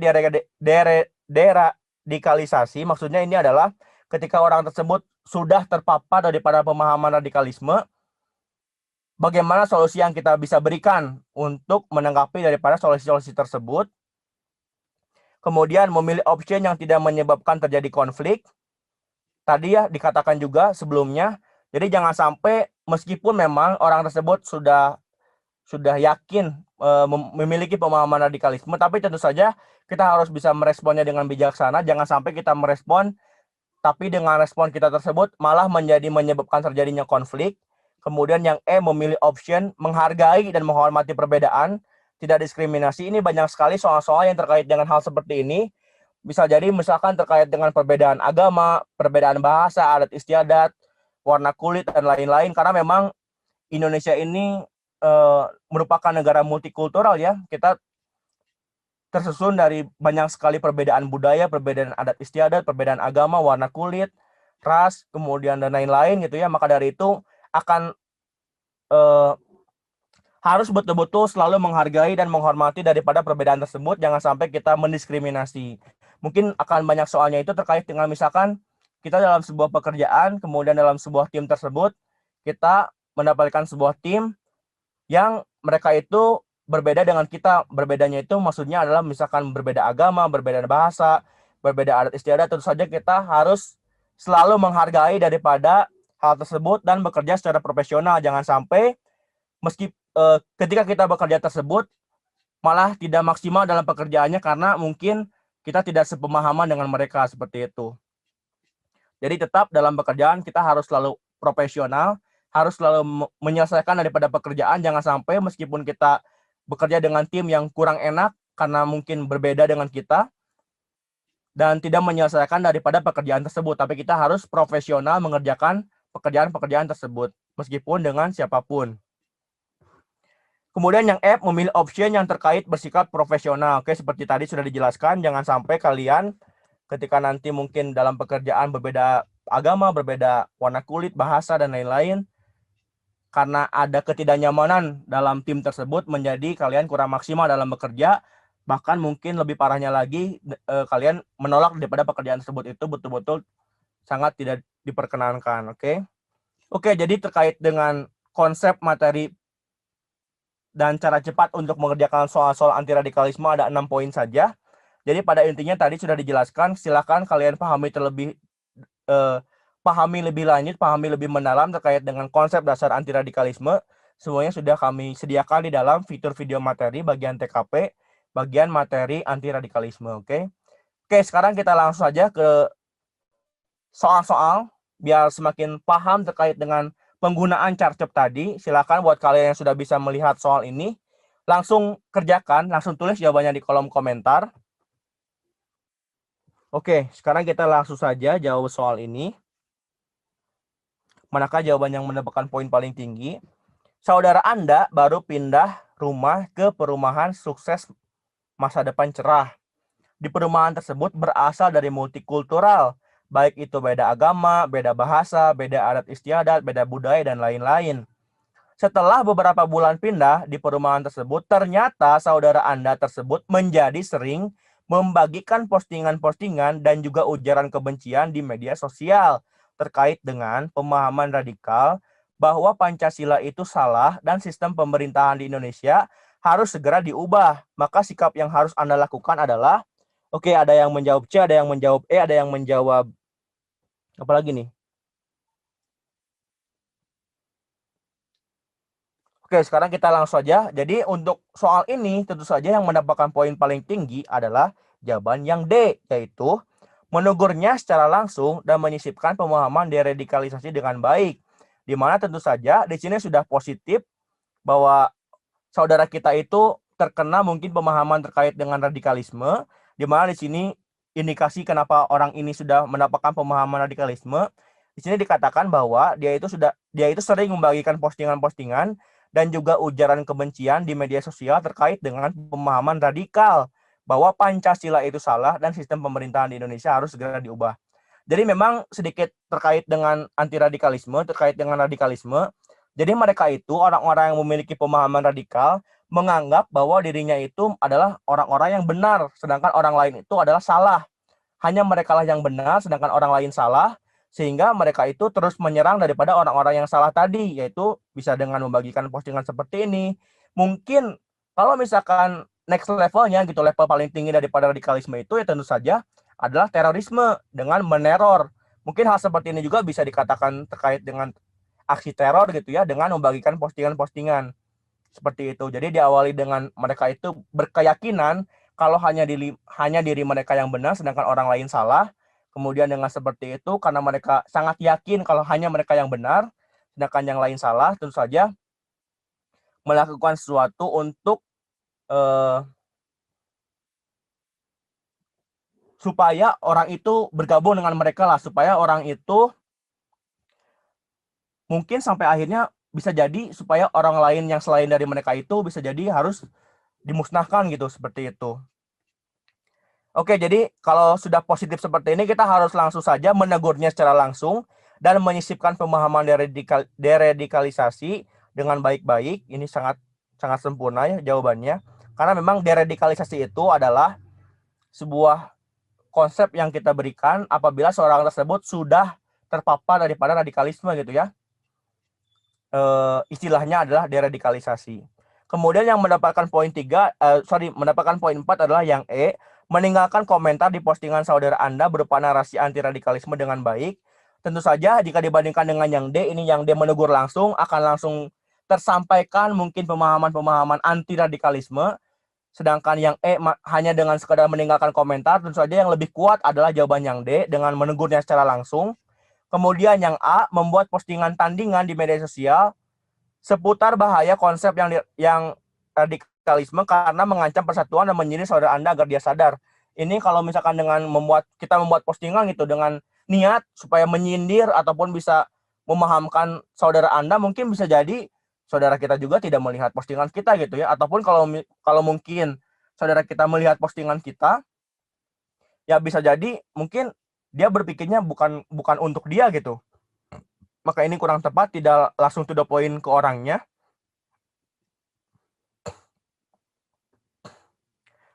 deradikalisasi. Maksudnya ini adalah ketika orang tersebut sudah terpapar daripada pemahaman radikalisme, bagaimana solusi yang kita bisa berikan untuk menanggapi daripada solusi-solusi tersebut. Kemudian memilih option yang tidak menyebabkan terjadi konflik. Tadi ya dikatakan juga sebelumnya, jadi jangan sampai meskipun memang orang tersebut sudah yakin memiliki pemahaman radikalisme, tapi tentu saja kita harus bisa meresponnya dengan bijaksana. Jangan sampai kita merespon, tapi dengan respon kita tersebut malah menyebabkan terjadinya konflik. Kemudian yang E, memilih option menghargai dan menghormati perbedaan, tidak diskriminasi. Ini banyak sekali soal-soal yang terkait dengan hal seperti ini. Bisa jadi misalkan terkait dengan perbedaan agama, perbedaan bahasa, adat istiadat, warna kulit, dan lain-lain. Karena memang Indonesia ini merupakan negara multikultural ya. Kita tersusun dari banyak sekali perbedaan budaya, perbedaan adat istiadat, perbedaan agama, warna kulit, ras, kemudian dan lain-lain gitu ya. Maka dari itu akan harus betul-betul selalu menghargai dan menghormati daripada perbedaan tersebut. Jangan sampai kita mendiskriminasi. Mungkin akan banyak soalnya itu terkait dengan misalkan kita dalam sebuah pekerjaan, kemudian dalam sebuah tim tersebut, kita mendapatkan sebuah tim yang mereka itu berbeda dengan kita. Berbedanya itu maksudnya adalah misalkan berbeda agama, berbeda bahasa, berbeda adat istiadat. Tentu saja kita harus selalu menghargai daripada hal tersebut dan bekerja secara profesional. Jangan sampai ketika kita bekerja tersebut malah tidak maksimal dalam pekerjaannya karena mungkin kita tidak sepemahaman dengan mereka, seperti itu. Jadi tetap dalam pekerjaan kita harus selalu profesional, harus selalu menyelesaikan daripada pekerjaan. Jangan sampai meskipun kita bekerja dengan tim yang kurang enak karena mungkin berbeda dengan kita dan tidak menyelesaikan daripada pekerjaan tersebut, tapi kita harus profesional mengerjakan pekerjaan-pekerjaan tersebut meskipun dengan siapapun. Kemudian yang F, memilih option yang terkait bersikap profesional. Oke, seperti tadi sudah dijelaskan, jangan sampai kalian ketika nanti mungkin dalam pekerjaan berbeda agama, berbeda warna kulit, bahasa, dan lain-lain, karena ada ketidaknyamanan dalam tim tersebut menjadi kalian kurang maksimal dalam bekerja, bahkan mungkin lebih parahnya lagi kalian menolak daripada pekerjaan tersebut. Itu betul-betul sangat tidak diperkenankan. Oke, jadi terkait dengan konsep materi dan cara cepat untuk mengerjakan soal-soal anti radikalisme ada 6 poin saja. Jadi pada intinya tadi sudah dijelaskan, silakan kalian pahami lebih lanjut, pahami lebih mendalam terkait dengan konsep dasar anti radikalisme. Semuanya sudah kami sediakan di dalam fitur video materi bagian TKP, bagian materi anti radikalisme. Oke, sekarang kita langsung saja ke soal-soal biar semakin paham terkait dengan penggunaan carcep tadi. Silakan buat kalian yang sudah bisa melihat soal ini, langsung kerjakan, langsung tulis jawabannya di kolom komentar. Oke, sekarang kita langsung saja jawab soal ini. Manakah jawaban yang mendapatkan poin paling tinggi? Saudara Anda baru pindah rumah ke perumahan sukses masa depan cerah. Di perumahan tersebut berasal dari multikultural, baik itu beda agama, beda bahasa, beda adat istiadat, beda budaya, dan lain-lain. Setelah beberapa bulan pindah di perumahan tersebut, ternyata saudara Anda tersebut menjadi sering membagikan postingan-postingan dan juga ujaran kebencian di media sosial terkait dengan pemahaman radikal bahwa Pancasila itu salah dan sistem pemerintahan di Indonesia harus segera diubah. Maka sikap yang harus Anda lakukan adalah, oke, ada yang menjawab C, ada yang menjawab E, ada yang menjawab apa lagi nih? Oke, sekarang kita langsung saja. Jadi untuk soal ini tentu saja yang mendapatkan poin paling tinggi adalah jawaban yang D, yaitu menegurnya secara langsung dan menyisipkan pemahaman deradikalisasi dengan baik. Di mana tentu saja di sini sudah positif bahwa saudara kita itu terkena mungkin pemahaman terkait dengan radikalisme, di mana di sini indikasi kenapa orang ini sudah mendapatkan pemahaman radikalisme. Di sini dikatakan bahwa dia itu sering membagikan postingan-postingan dan juga ujaran kebencian di media sosial terkait dengan pemahaman radikal bahwa Pancasila itu salah dan sistem pemerintahan di Indonesia harus segera diubah. Jadi memang sedikit terkait dengan anti radikalisme, terkait dengan radikalisme. Jadi mereka itu orang-orang yang memiliki pemahaman radikal menganggap bahwa dirinya itu adalah orang-orang yang benar, sedangkan orang lain itu adalah salah. Hanya mereka lah yang benar, sedangkan orang lain salah, sehingga mereka itu terus menyerang daripada orang-orang yang salah tadi, yaitu bisa dengan membagikan postingan seperti ini. Mungkin kalau misalkan next levelnya gitu, level paling tinggi daripada radikalisme itu ya tentu saja adalah terorisme dengan meneror. Mungkin hal seperti ini juga bisa dikatakan terkait dengan aksi teror gitu ya, dengan membagikan postingan-postingan seperti itu. Jadi diawali dengan mereka itu berkeyakinan kalau hanya diri mereka yang benar sedangkan orang lain salah. Kemudian dengan seperti itu karena mereka sangat yakin kalau hanya mereka yang benar sedangkan yang lain salah, tentu saja melakukan sesuatu untuk supaya orang itu bergabung dengan mereka lah, supaya orang itu mungkin sampai akhirnya bisa jadi supaya orang lain yang selain dari mereka itu bisa jadi harus dimusnahkan gitu, seperti itu. Oke, jadi kalau sudah positif seperti ini kita harus langsung saja menegurnya secara langsung dan menyisipkan pemahaman deradikalisasi dengan baik-baik. Ini sangat sempurna ya jawabannya. Karena memang deradikalisasi itu adalah sebuah konsep yang kita berikan apabila seorang tersebut sudah terpapar daripada radikalisme gitu ya. Istilahnya adalah deradikalisasi. Kemudian yang mendapatkan mendapatkan poin 4 adalah yang E, meninggalkan komentar di postingan saudara Anda berupa narasi anti radikalisme dengan baik. Tentu saja jika dibandingkan dengan yang D, ini yang D menegur langsung akan langsung tersampaikan mungkin pemahaman-pemahaman anti radikalisme. Sedangkan yang E hanya dengan sekadar meninggalkan komentar, tentu saja yang lebih kuat adalah jawaban yang D dengan menegurnya secara langsung. Kemudian yang A, membuat postingan tandingan di media sosial seputar bahaya konsep yang radikalisme karena mengancam persatuan dan menyindir saudara Anda agar dia sadar. Ini kalau misalkan dengan kita membuat postingan gitu dengan niat supaya menyindir ataupun bisa memahamkan saudara Anda, mungkin bisa jadi saudara kita juga tidak melihat postingan kita gitu ya. Ataupun kalau mungkin saudara kita melihat postingan kita, ya bisa jadi mungkin dia berpikirnya bukan untuk dia gitu. Maka ini kurang tepat, tidak langsung to the point ke orangnya.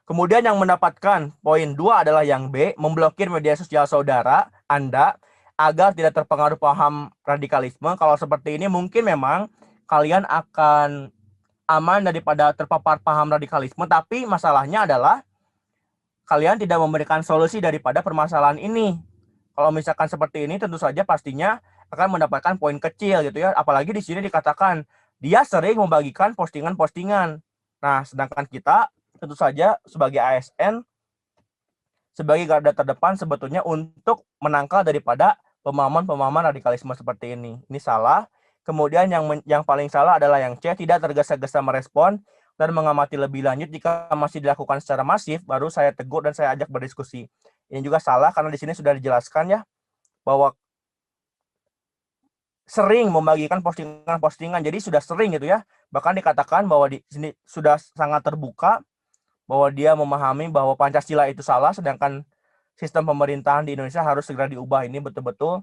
Kemudian yang mendapatkan poin 2 adalah yang B, memblokir media sosial saudara Anda agar tidak terpengaruh paham radikalisme. Kalau seperti ini mungkin memang kalian akan aman daripada terpapar paham radikalisme, tapi masalahnya adalah kalian tidak memberikan solusi daripada permasalahan ini. Kalau misalkan seperti ini, tentu saja pastinya akan mendapatkan poin kecil gitu ya. Apalagi di sini dikatakan dia sering membagikan postingan-postingan. Nah, sedangkan kita tentu saja sebagai ASN, sebagai garda terdepan sebetulnya untuk menangkal daripada pemahaman-pemahaman radikalisme seperti ini. Ini salah. Kemudian yang paling salah adalah yang C, tidak tergesa-gesa merespon dan mengamati lebih lanjut. Jika masih dilakukan secara masif, baru saya tegur dan saya ajak berdiskusi. Ini juga salah karena di sini sudah dijelaskan ya bahwa sering membagikan postingan-postingan, jadi sudah sering gitu ya. Bahkan dikatakan bahwa di sini sudah sangat terbuka bahwa dia memahami bahwa Pancasila itu salah, sedangkan sistem pemerintahan di Indonesia harus segera diubah. Ini betul-betul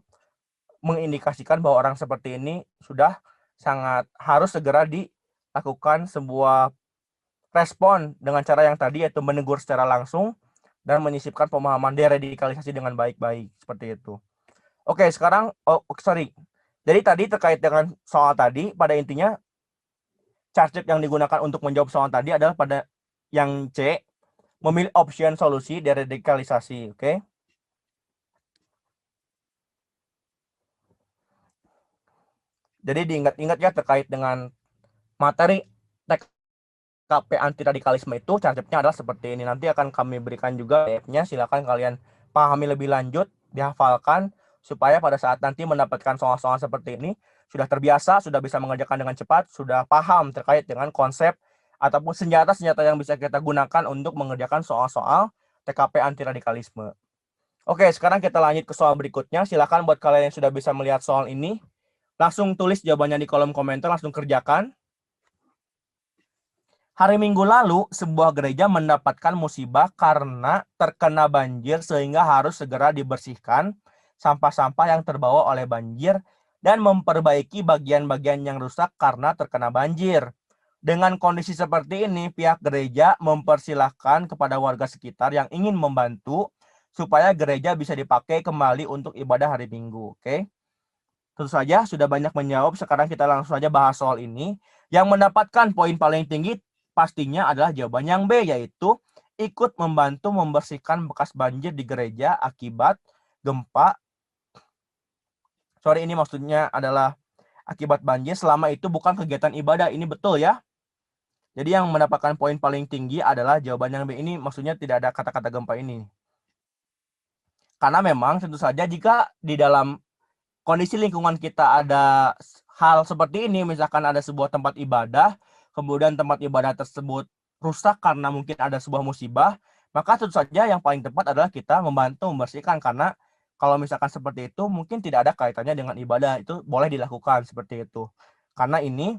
mengindikasikan bahwa orang seperti ini sudah sangat harus segera dilakukan sebuah respon dengan cara yang tadi, yaitu menegur secara langsung dan menyisipkan pemahaman deradikalisasi dengan baik-baik, seperti itu. Oke, sekarang jadi tadi terkait dengan soal tadi, pada intinya charge yang digunakan untuk menjawab soal tadi adalah pada yang C, memilih option solusi deradikalisasi. Oke. Jadi diingat-ingat ya terkait dengan materi TKP anti radikalisme itu, charge-nya adalah seperti ini. Nanti akan kami berikan juga PDF-nya, silakan kalian pahami lebih lanjut, dihafalkan supaya pada saat nanti mendapatkan soal-soal seperti ini sudah terbiasa, sudah bisa mengerjakan dengan cepat, sudah paham terkait dengan konsep ataupun senjata-senjata yang bisa kita gunakan untuk mengerjakan soal-soal TKP anti radikalisme. Oke, sekarang kita lanjut ke soal berikutnya. Silakan buat kalian yang sudah bisa melihat soal ini, langsung tulis jawabannya di kolom komentar, langsung kerjakan. Hari Minggu lalu, sebuah gereja mendapatkan musibah karena terkena banjir sehingga harus segera dibersihkan sampah-sampah yang terbawa oleh banjir dan memperbaiki bagian-bagian yang rusak karena terkena banjir. Dengan kondisi seperti ini, pihak gereja mempersilahkan kepada warga sekitar yang ingin membantu supaya gereja bisa dipakai kembali untuk ibadah hari Minggu. Oke? Tentu saja sudah banyak menjawab, sekarang kita langsung saja bahas soal ini. Yang mendapatkan poin paling tinggi pastinya adalah jawaban yang B, yaitu ikut membantu membersihkan bekas banjir di gereja akibat gempa. Sorry, ini maksudnya adalah akibat banjir selama itu bukan kegiatan ibadah. Ini betul ya. Jadi yang mendapatkan poin paling tinggi adalah jawaban yang B, ini maksudnya tidak ada kata-kata gempa ini. Karena memang tentu saja jika di dalam kondisi lingkungan kita ada hal seperti ini, misalkan ada sebuah tempat ibadah, kemudian tempat ibadah tersebut rusak karena mungkin ada sebuah musibah, maka tentu saja yang paling tepat adalah kita membantu membersihkan, karena kalau misalkan seperti itu mungkin tidak ada kaitannya dengan ibadah, itu boleh dilakukan seperti itu. Karena ini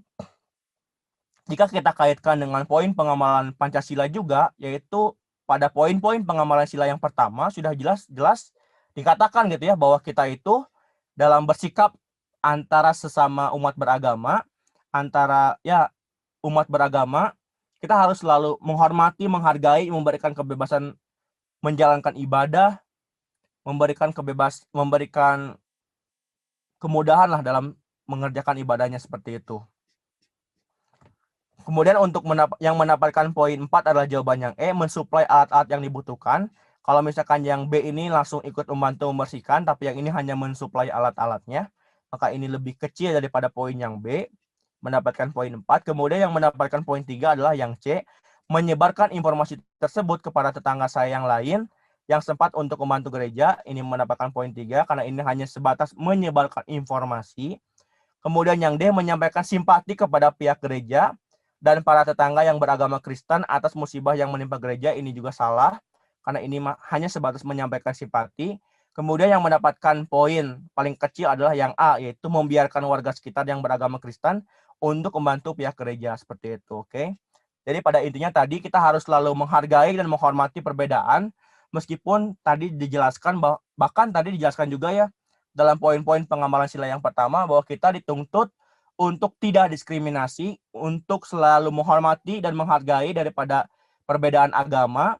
jika kita kaitkan dengan poin pengamalan Pancasila juga, yaitu pada poin-poin pengamalan sila yang pertama sudah jelas dikatakan gitu ya, bahwa kita itu dalam bersikap antara sesama umat beragama, umat beragama, kita harus selalu menghormati, menghargai, memberikan kebebasan menjalankan ibadah, memberikan kemudahan lah dalam mengerjakan ibadahnya seperti itu. Kemudian untuk yang mendapatkan poin 4 adalah jawaban yang E, mensuplai alat-alat yang dibutuhkan. Kalau misalkan yang B ini langsung ikut membantu membersihkan, tapi yang ini hanya mensuplai alat-alatnya, maka ini lebih kecil daripada poin yang B, mendapatkan poin 4. Kemudian yang mendapatkan poin 3 adalah yang C, menyebarkan informasi tersebut kepada tetangga saya yang lain yang sempat untuk membantu gereja. Ini mendapatkan poin 3 karena ini hanya sebatas menyebarkan informasi. Kemudian yang D, menyampaikan simpati kepada pihak gereja dan para tetangga yang beragama Kristen atas musibah yang menimpa gereja. Ini juga salah, karena ini hanya sebatas menyampaikan simpati. Kemudian yang mendapatkan poin paling kecil adalah yang A, yaitu membiarkan warga sekitar yang beragama Kristen untuk membantu pihak gereja, seperti itu. Oke. Jadi pada intinya tadi kita harus selalu menghargai dan menghormati perbedaan, meskipun tadi dijelaskan, bahkan tadi dijelaskan juga ya dalam poin-poin pengamalan sila yang pertama, bahwa kita dituntut untuk tidak diskriminasi, untuk selalu menghormati dan menghargai daripada perbedaan agama.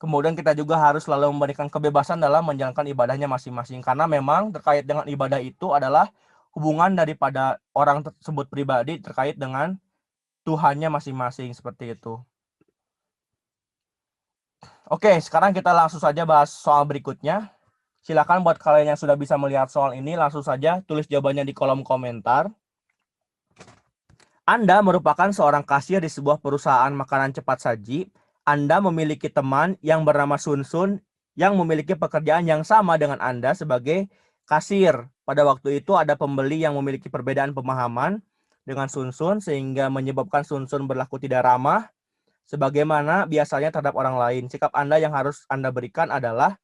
Kemudian kita juga harus selalu memberikan kebebasan dalam menjalankan ibadahnya masing-masing. Karena memang terkait dengan ibadah itu adalah hubungan daripada orang tersebut pribadi terkait dengan Tuhannya masing-masing, seperti itu. Oke, sekarang kita langsung saja bahas soal berikutnya. Silakan buat kalian yang sudah bisa melihat soal ini, langsung saja tulis jawabannya di kolom komentar. Anda merupakan seorang kasir di sebuah perusahaan makanan cepat saji. Anda memiliki teman yang bernama Sun Sun yang memiliki pekerjaan yang sama dengan Anda sebagai kasir. Pada waktu itu ada pembeli yang memiliki perbedaan pemahaman dengan Sun Sun sehingga menyebabkan Sun Sun berlaku tidak ramah sebagaimana biasanya terhadap orang lain. Sikap Anda yang harus Anda berikan adalah,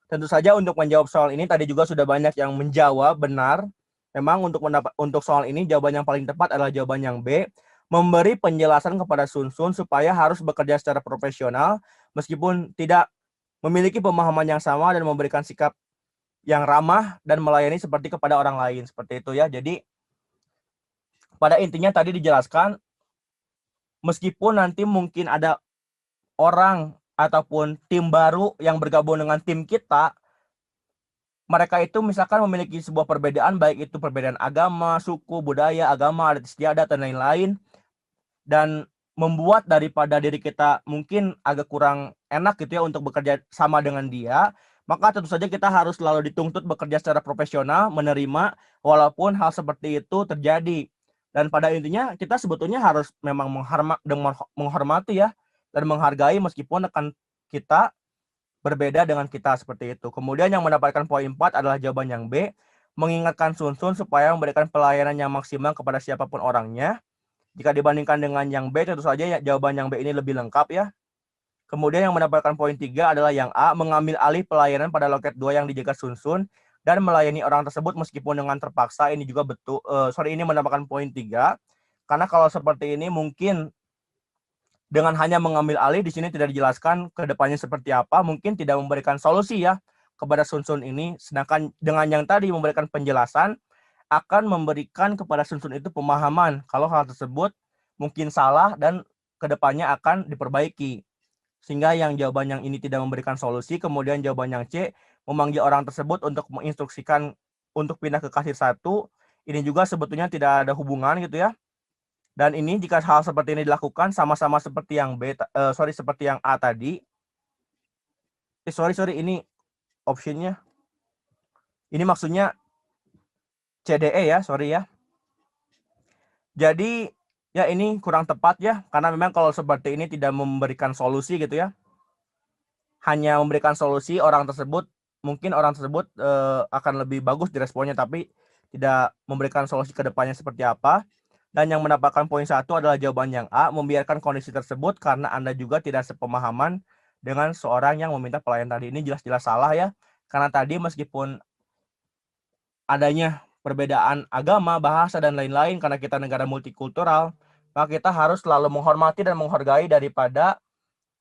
tentu saja untuk menjawab soal ini tadi juga sudah banyak yang menjawab benar. Memang untuk soal ini jawaban yang paling tepat adalah jawaban yang B, memberi penjelasan kepada Sun Sun supaya harus bekerja secara profesional meskipun tidak memiliki pemahaman yang sama dan memberikan sikap yang ramah dan melayani seperti kepada orang lain, seperti itu ya. Jadi pada intinya tadi dijelaskan, meskipun nanti mungkin ada orang ataupun tim baru yang bergabung dengan tim kita, mereka itu misalkan memiliki sebuah perbedaan, baik itu perbedaan agama, suku, budaya, agama, adat istiadat, dan lain-lain, dan membuat daripada diri kita mungkin agak kurang enak gitu ya untuk bekerja sama dengan dia, maka tentu saja kita harus selalu dituntut bekerja secara profesional, menerima walaupun hal seperti itu terjadi. Dan pada intinya kita sebetulnya harus memang menghormati ya, dan menghargai meskipun rekan kita berbeda dengan kita, seperti itu. Kemudian yang mendapatkan poin 4 adalah jawaban yang B, mengingatkan Sun Sun supaya memberikan pelayanan yang maksimal kepada siapapun orangnya. Jika dibandingkan dengan yang B, tentu saja jawaban yang B ini lebih lengkap ya. Kemudian yang mendapatkan poin 3 adalah yang A, mengambil alih pelayanan pada loket 2 yang dijaga Sun Sun dan melayani orang tersebut meskipun dengan terpaksa. Ini juga betul, ini mendapatkan poin 3. Karena kalau seperti ini mungkin dengan hanya mengambil alih di sini tidak dijelaskan ke depannya seperti apa, mungkin tidak memberikan solusi ya kepada Sun ini. Sedangkan dengan yang tadi memberikan penjelasan akan memberikan kepada Sun itu pemahaman kalau hal tersebut mungkin salah dan kedepannya akan diperbaiki. Sehingga yang jawaban yang ini tidak memberikan solusi, kemudian jawaban yang C memanggil orang tersebut untuk menginstruksikan untuk pindah ke kasir 1. Ini juga sebetulnya tidak ada hubungan gitu ya. Dan ini jika hal seperti ini dilakukan sama-sama seperti yang seperti yang A tadi. Ini optionnya. Ini maksudnya CDE ya, sorry ya. Jadi ya ini kurang tepat ya, karena memang kalau seperti ini tidak memberikan solusi gitu ya. Hanya memberikan solusi mungkin orang tersebut akan lebih bagus diresponnya, tapi tidak memberikan solusi ke depannya seperti apa. Dan yang mendapatkan poin 1 adalah jawaban yang A, membiarkan kondisi tersebut karena Anda juga tidak sepemahaman dengan seorang yang meminta pelayanan tadi. Ini jelas-jelas salah ya, karena tadi meskipun adanya perbedaan agama, bahasa, dan lain-lain, karena kita negara multikultural, maka kita harus selalu menghormati dan menghargai daripada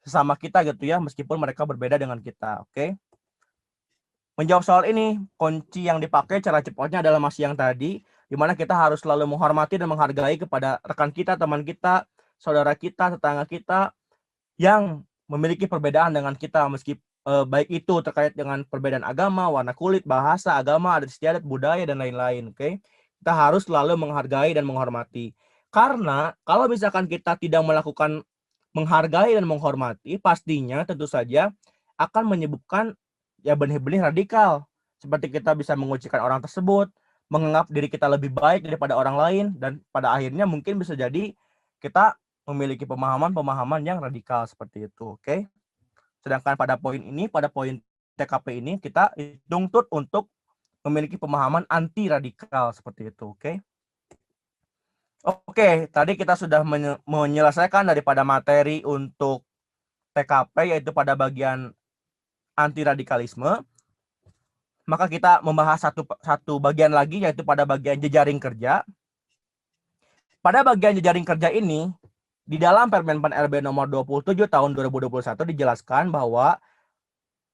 sesama kita gitu ya, meskipun mereka berbeda dengan kita. Oke. Menjawab soal ini, kunci yang dipakai cara cepatnya adalah masih yang tadi, di mana kita harus selalu menghormati dan menghargai kepada rekan kita, teman kita, saudara kita, tetangga kita yang memiliki perbedaan dengan kita, baik itu terkait dengan perbedaan agama, warna kulit, bahasa, agama, adat istiadat, budaya, dan lain-lain. Oke, kita harus selalu menghargai dan menghormati. Karena kalau misalkan kita tidak melakukan menghargai dan menghormati, pastinya tentu saja akan menyebabkan ya benih-benih radikal. Seperti kita bisa mengucilkan orang tersebut, menganggap diri kita lebih baik daripada orang lain, dan pada akhirnya mungkin bisa jadi kita memiliki pemahaman-pemahaman yang radikal seperti itu. Oke. Sedangkan pada poin TKP ini kita dituntut untuk memiliki pemahaman anti radikal seperti itu. Oke, tadi kita sudah menyelesaikan daripada materi untuk TKP, yaitu pada bagian anti radikalisme. Maka kita membahas satu bagian lagi, yaitu pada bagian jejaring kerja. Pada bagian jejaring kerja ini, di dalam Permen Pan RB nomor 27 tahun 2021 dijelaskan bahwa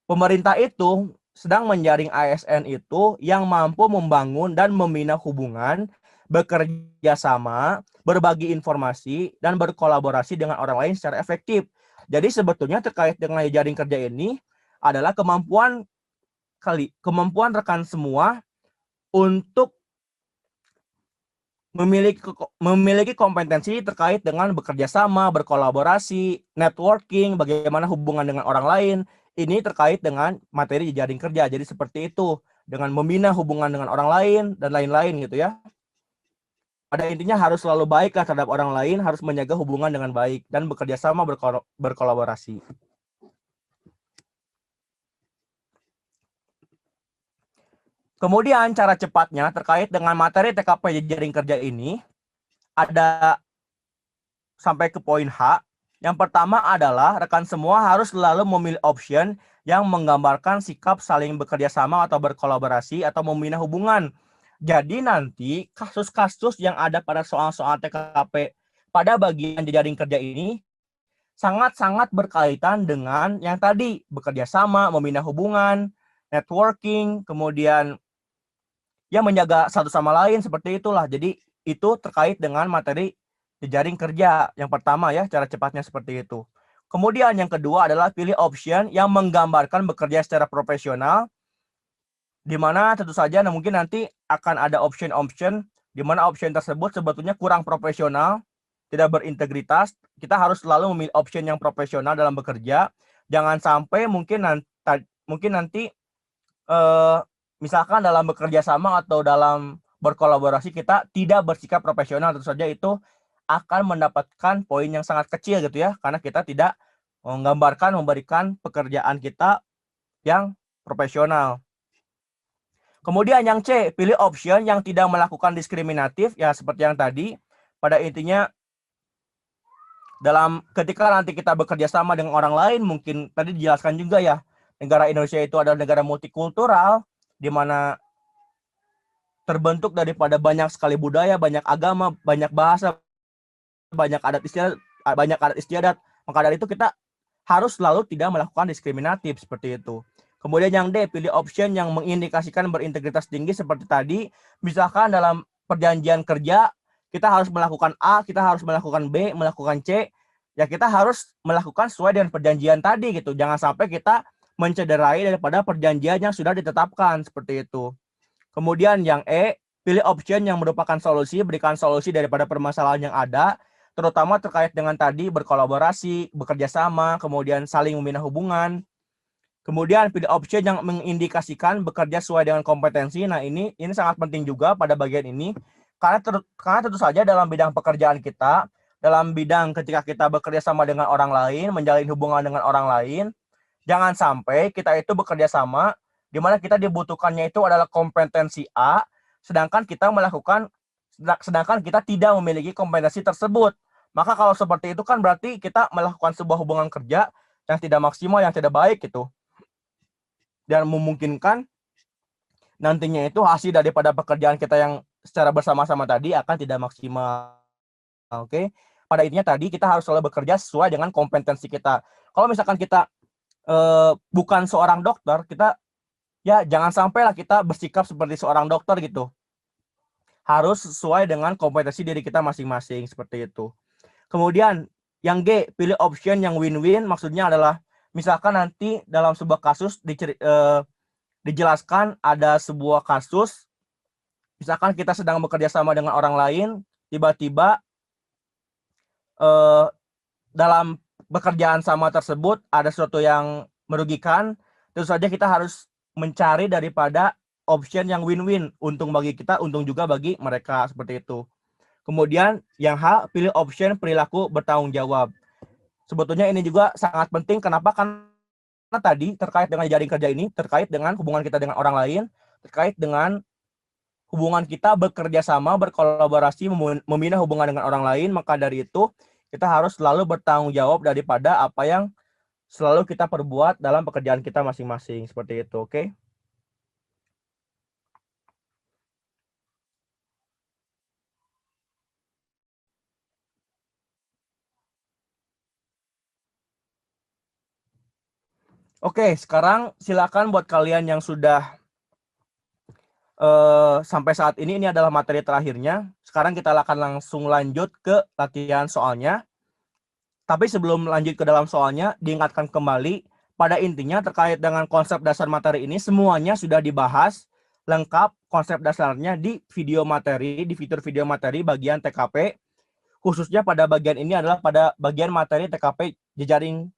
pemerintah itu sedang menjaring ASN itu yang mampu membangun dan membina hubungan, bekerja sama, berbagi informasi, dan berkolaborasi dengan orang lain secara efektif. Jadi sebetulnya terkait dengan jejaring kerja ini adalah kemampuan rekan semua untuk memiliki kompetensi terkait dengan bekerja sama, berkolaborasi, networking, bagaimana hubungan dengan orang lain. Ini terkait dengan materi jejaring kerja. Jadi seperti itu, dengan membina hubungan dengan orang lain dan lain-lain gitu ya. Pada intinya harus selalu baik terhadap orang lain, harus menjaga hubungan dengan baik dan bekerja sama, berkolaborasi. Kemudian cara cepatnya terkait dengan materi TKP jejaring kerja ini ada sampai ke poin H. Yang pertama adalah rekan semua harus selalu memilih option yang menggambarkan sikap saling bekerja sama atau berkolaborasi atau membina hubungan. Jadi nanti kasus-kasus yang ada pada soal-soal TKP pada bagian jejaring kerja ini sangat-sangat berkaitan dengan yang tadi, bekerja sama, membina hubungan, networking, kemudian ya menjaga satu sama lain, seperti itulah. Jadi itu terkait dengan materi jejaring kerja. Yang pertama ya, cara cepatnya seperti itu. Kemudian yang kedua adalah pilih option yang menggambarkan bekerja secara profesional, di mana tentu saja mungkin nanti akan ada option-option di mana option tersebut sebetulnya kurang profesional, tidak berintegritas. Kita harus selalu memilih option yang profesional dalam bekerja. Jangan sampai mungkin nanti misalkan dalam bekerja sama atau dalam berkolaborasi kita tidak bersikap profesional, tentu saja itu akan mendapatkan poin yang sangat kecil gitu ya, karena kita tidak memberikan pekerjaan kita yang profesional. Kemudian yang C, pilih option yang tidak melakukan diskriminatif, ya seperti yang tadi. Pada intinya ketika nanti kita bekerja sama dengan orang lain, mungkin tadi dijelaskan juga ya, negara Indonesia itu adalah negara multikultural, di mana terbentuk daripada banyak sekali budaya, banyak agama, banyak bahasa, banyak adat istiadat. Maka dari itu kita harus selalu tidak melakukan diskriminatif seperti itu. Kemudian yang D, pilih option yang mengindikasikan berintegritas tinggi seperti tadi. Misalkan dalam perjanjian kerja kita harus melakukan A, kita harus melakukan B, melakukan C. Ya kita harus melakukan sesuai dengan perjanjian tadi gitu. Jangan sampai kita mencederai daripada perjanjian yang sudah ditetapkan seperti itu. Kemudian yang E, pilih option yang merupakan solusi, berikan solusi daripada permasalahan yang ada, terutama terkait dengan tadi berkolaborasi, bekerja sama, kemudian saling membina hubungan. Kemudian pilih option yang mengindikasikan bekerja sesuai dengan kompetensi. Nah, ini sangat penting juga pada bagian ini karena tentu saja dalam bidang pekerjaan kita, dalam bidang ketika kita bekerja sama dengan orang lain, menjalin hubungan dengan orang lain, jangan sampai kita itu bekerja sama di mana kita dibutuhkannya itu adalah kompetensi A, sedangkan kita tidak memiliki kompetensi tersebut. Maka kalau seperti itu kan berarti kita melakukan sebuah hubungan kerja yang tidak maksimal, yang tidak baik gitu. Dan memungkinkan nantinya itu hasil daripada pekerjaan kita yang secara bersama-sama tadi akan tidak maksimal. Oke. Pada intinya tadi kita harus selalu bekerja sesuai dengan kompetensi kita. Kalau misalkan kita bukan seorang dokter, kita ya jangan sampailah kita bersikap seperti seorang dokter gitu. Harus sesuai dengan kompetensi diri kita masing-masing seperti itu. Kemudian yang G, pilih option yang win-win. Maksudnya adalah misalkan nanti dalam sebuah kasus dijelaskan ada sebuah kasus, misalkan kita sedang bekerja sama dengan orang lain, tiba-tiba dalam pekerjaan sama tersebut ada sesuatu yang merugikan, tentu saja kita harus mencari daripada option yang win-win, untung bagi kita, untung juga bagi mereka seperti itu. Kemudian yang H, pilih option perilaku bertanggung jawab. Sebetulnya ini juga sangat penting. Kenapa? Karena tadi terkait dengan jaring kerja ini, terkait dengan hubungan kita dengan orang lain, terkait dengan hubungan kita bekerja sama, berkolaborasi, membina hubungan dengan orang lain. Maka dari itu kita harus selalu bertanggung jawab daripada apa yang selalu kita perbuat dalam pekerjaan kita masing-masing. Seperti itu, oke? Oke, sekarang silakan buat kalian yang sudah sampai saat ini adalah materi terakhirnya. Sekarang kita akan langsung lanjut ke latihan soalnya. Tapi sebelum lanjut ke dalam soalnya, diingatkan kembali, pada intinya terkait dengan konsep dasar materi ini, semuanya sudah dibahas lengkap konsep dasarnya di video materi, di fitur video materi bagian TKP. Khususnya pada bagian ini adalah pada bagian materi TKP jejaring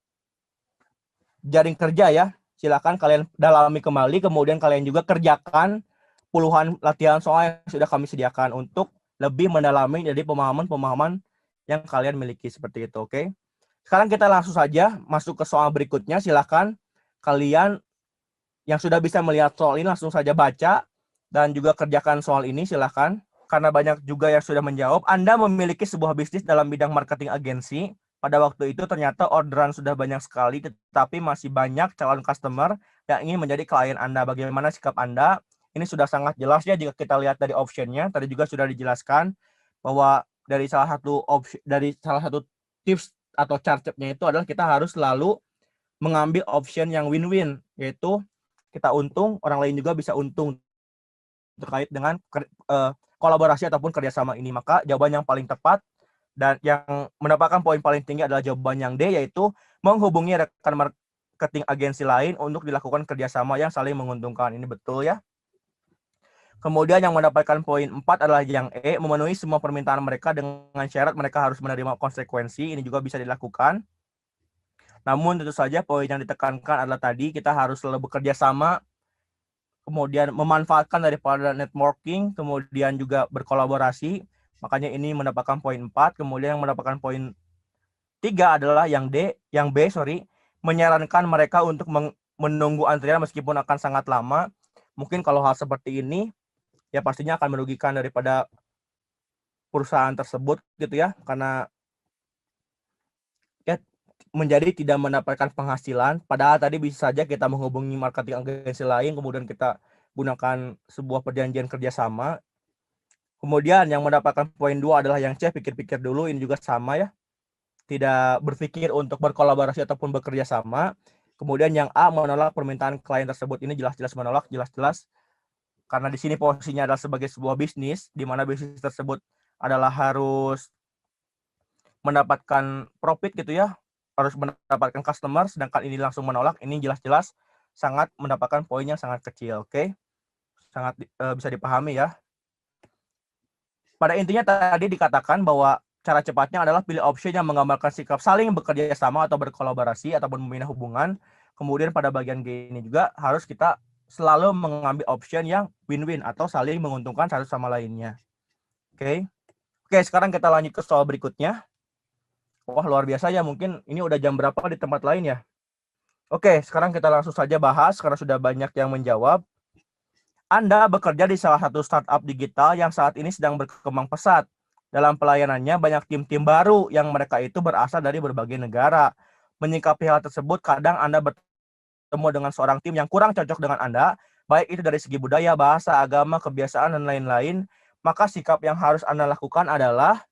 kerja ya. Silakan kalian dalami kembali, kemudian kalian juga kerjakan puluhan latihan soal yang sudah kami sediakan untuk lebih mendalami dari pemahaman-pemahaman yang kalian miliki seperti itu, oke? Sekarang kita langsung saja masuk ke soal berikutnya. Silakan kalian yang sudah bisa melihat soal ini langsung saja baca dan juga kerjakan soal ini, silakan. Karena banyak juga yang sudah menjawab. Anda memiliki sebuah bisnis dalam bidang marketing agensi. Pada waktu itu ternyata orderan sudah banyak sekali, tetapi masih banyak calon customer yang ingin menjadi klien Anda. Bagaimana sikap Anda? Ini sudah sangat jelas ya jika kita lihat dari optionnya. Tadi juga sudah dijelaskan bahwa dari salah satu tips atau chartnya itu adalah kita harus selalu mengambil option yang win-win, yaitu kita untung, orang lain juga bisa untung terkait dengan kolaborasi ataupun kerjasama ini. Maka jawaban yang paling tepat dan yang mendapatkan poin paling tinggi adalah jawaban yang D, yaitu menghubungi rekan marketing agensi lain untuk dilakukan kerjasama yang saling menguntungkan. Ini betul ya. Kemudian yang mendapatkan poin 4 adalah yang E, memenuhi semua permintaan mereka dengan syarat mereka harus menerima konsekuensi. Ini juga bisa dilakukan. Namun tentu saja poin yang ditekankan adalah tadi kita harus selalu bekerja sama, kemudian memanfaatkan daripada networking, kemudian juga berkolaborasi. Makanya ini mendapatkan poin 4. Kemudian yang mendapatkan poin 3 adalah yang B, menyarankan mereka untuk menunggu antrian meskipun akan sangat lama. Mungkin kalau hal seperti ini ya pastinya akan merugikan daripada perusahaan tersebut gitu ya, karena ya menjadi tidak mendapatkan penghasilan. Padahal tadi bisa saja kita menghubungi marketing agensi lain, kemudian kita gunakan sebuah perjanjian kerjasama. Kemudian yang mendapatkan poin 2 adalah yang C, pikir-pikir dulu, ini juga sama ya. Tidak berpikir untuk berkolaborasi ataupun bekerja sama. Kemudian yang A, menolak permintaan klien tersebut, ini jelas-jelas menolak, jelas-jelas. Karena di sini posisinya adalah sebagai sebuah bisnis, di mana bisnis tersebut adalah harus mendapatkan profit gitu ya, harus mendapatkan customer, sedangkan ini langsung menolak, ini jelas-jelas sangat mendapatkan poin yang sangat kecil, oke? Sangat bisa dipahami ya. Pada intinya tadi dikatakan bahwa cara cepatnya adalah pilih opsi yang menggambarkan sikap saling bekerja sama atau berkolaborasi ataupun membina hubungan. Kemudian pada bagian G ini juga harus kita selalu mengambil option yang win-win atau saling menguntungkan satu sama lainnya. Oke. Oke, sekarang kita lanjut ke soal berikutnya. Wah, luar biasa ya, mungkin ini udah jam berapa di tempat lain ya. Oke, sekarang kita langsung saja bahas karena sudah banyak yang menjawab. Anda bekerja di salah satu startup digital yang saat ini sedang berkembang pesat. Dalam pelayanannya, banyak tim-tim baru yang mereka itu berasal dari berbagai negara. Menyikapi hal tersebut, kadang Anda bertemu dengan seorang tim yang kurang cocok dengan Anda, baik itu dari segi budaya, bahasa, agama, kebiasaan, dan lain-lain. Maka sikap yang harus Anda lakukan adalah,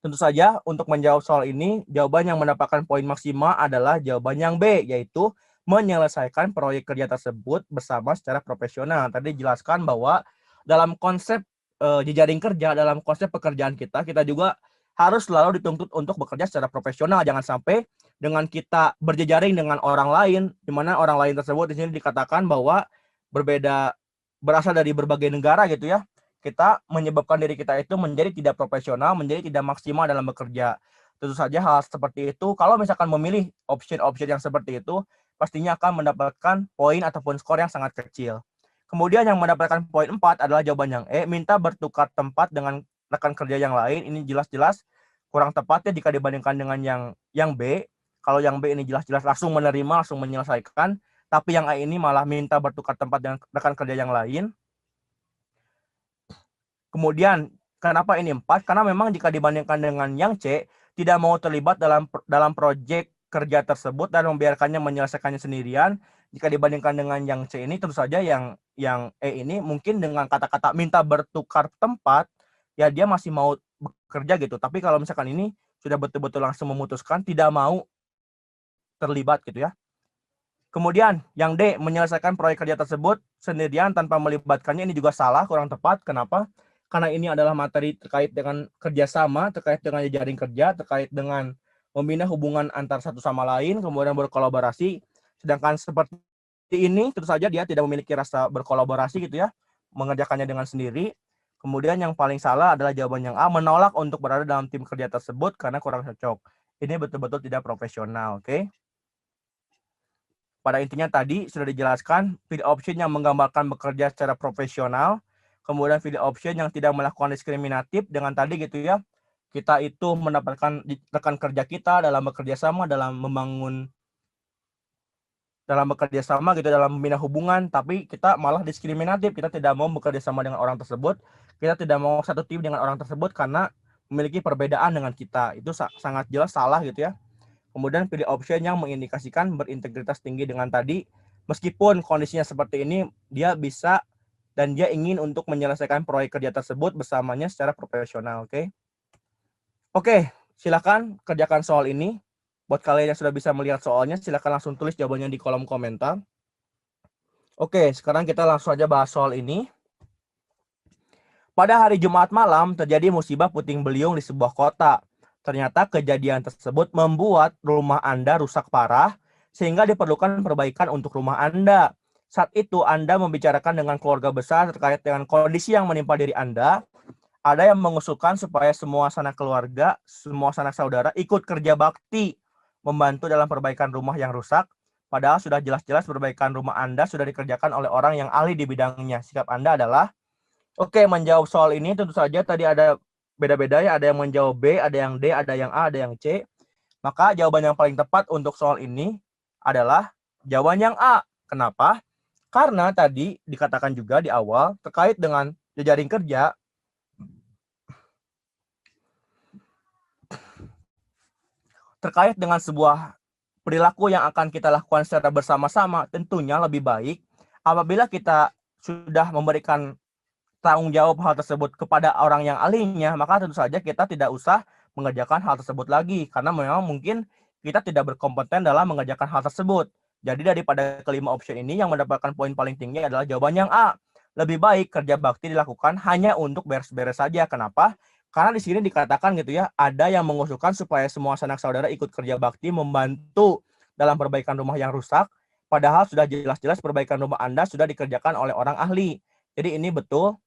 tentu saja untuk menjawab soal ini, jawaban yang mendapatkan poin maksimal adalah jawaban yang B, yaitu menyelesaikan proyek kerja tersebut bersama secara profesional. Tadi dijelaskan bahwa dalam konsep jejaring kerja, dalam konsep pekerjaan kita juga harus selalu dituntut untuk bekerja secara profesional. Jangan sampai dengan kita berjejaring dengan orang lain, di mana orang lain tersebut di sini dikatakan bahwa berbeda, berasal dari berbagai negara gitu ya. Kita menyebabkan diri kita itu menjadi tidak profesional, menjadi tidak maksimal dalam bekerja. Tentu saja hal seperti itu, kalau misalkan memilih option-option yang seperti itu, pastinya akan mendapatkan poin ataupun skor yang sangat kecil. Kemudian yang mendapatkan poin 4 adalah jawaban yang E, minta bertukar tempat dengan rekan kerja yang lain. Ini jelas-jelas kurang tepat ya jika dibandingkan dengan yang B. Kalau yang B ini jelas-jelas langsung menerima, langsung menyelesaikan. Tapi yang A ini malah minta bertukar tempat dengan rekan kerja yang lain. Kemudian, kenapa ini 4? Karena memang jika dibandingkan dengan yang C, tidak mau terlibat dalam proyek kerja tersebut dan membiarkannya menyelesaikannya sendirian. Jika dibandingkan dengan yang C ini, tentu saja yang E ini mungkin dengan kata-kata minta bertukar tempat, ya dia masih mau bekerja gitu. Tapi kalau misalkan ini sudah betul-betul langsung memutuskan tidak mau terlibat gitu ya. Kemudian yang D, menyelesaikan proyek kerja tersebut sendirian tanpa melibatkannya, ini juga salah, kurang tepat. Kenapa? Karena ini adalah materi terkait dengan kerjasama, terkait dengan jejaring kerja, terkait dengan membina hubungan antar satu sama lain, kemudian berkolaborasi. Sedangkan seperti ini, tentu saja dia tidak memiliki rasa berkolaborasi gitu ya, mengerjakannya dengan sendiri. Kemudian yang paling salah adalah jawaban yang A, menolak untuk berada dalam tim kerja tersebut karena kurang cocok. Ini betul-betul tidak profesional, oke? Pada intinya tadi sudah dijelaskan, pilih option yang menggambarkan bekerja secara profesional, kemudian pilih option yang tidak melakukan diskriminatif dengan tadi gitu ya, kita itu mendapatkan rekan kerja kita dalam bekerja sama, dalam bekerja sama gitu, dalam membina hubungan, tapi kita malah diskriminatif, kita tidak mau bekerja sama dengan orang tersebut, kita tidak mau satu tim dengan orang tersebut karena memiliki perbedaan dengan kita. Itu sangat jelas salah gitu ya. Kemudian pilih option yang mengindikasikan berintegritas tinggi dengan tadi. Meskipun kondisinya seperti ini, dia bisa dan dia ingin untuk menyelesaikan proyek kerja tersebut bersamanya secara profesional. Oke, silakan kerjakan soal ini. Buat kalian yang sudah bisa melihat soalnya, silakan langsung tulis jawabannya di kolom komentar. Oke, sekarang kita langsung aja bahas soal ini. Pada hari Jumat malam terjadi musibah puting beliung di sebuah kota. Ternyata kejadian tersebut membuat rumah Anda rusak parah, sehingga diperlukan perbaikan untuk rumah Anda. Saat itu Anda membicarakan dengan keluarga besar terkait dengan kondisi yang menimpa diri Anda. Ada yang mengusulkan supaya semua sanak keluarga, semua sanak saudara ikut kerja bakti, membantu dalam perbaikan rumah yang rusak. Padahal sudah jelas-jelas perbaikan rumah Anda sudah dikerjakan oleh orang yang ahli di bidangnya. Sikap Anda adalah, oke, menjawab soal ini tentu saja tadi ada beda-beda ya, ada yang menjawab B, ada yang D, ada yang A, ada yang C. Maka jawaban yang paling tepat untuk soal ini adalah jawaban yang A. Kenapa? Karena tadi dikatakan juga di awal terkait dengan jejaring kerja, terkait dengan sebuah perilaku yang akan kita lakukan secara bersama-sama, tentunya lebih baik apabila kita sudah memberikan tanggung jawab hal tersebut kepada orang yang ahlinya, maka tentu saja kita tidak usah mengerjakan hal tersebut lagi, karena memang mungkin kita tidak berkompeten dalam mengerjakan hal tersebut. Jadi daripada kelima option ini, yang mendapatkan poin paling tinggi adalah jawaban yang A. Lebih baik kerja bakti dilakukan hanya untuk beres-beres saja. Kenapa? Karena di sini dikatakan gitu ya, ada yang mengusulkan supaya semua sanak saudara ikut kerja bakti membantu dalam perbaikan rumah yang rusak, padahal sudah jelas-jelas perbaikan rumah Anda sudah dikerjakan oleh orang ahli. Jadi ini betul,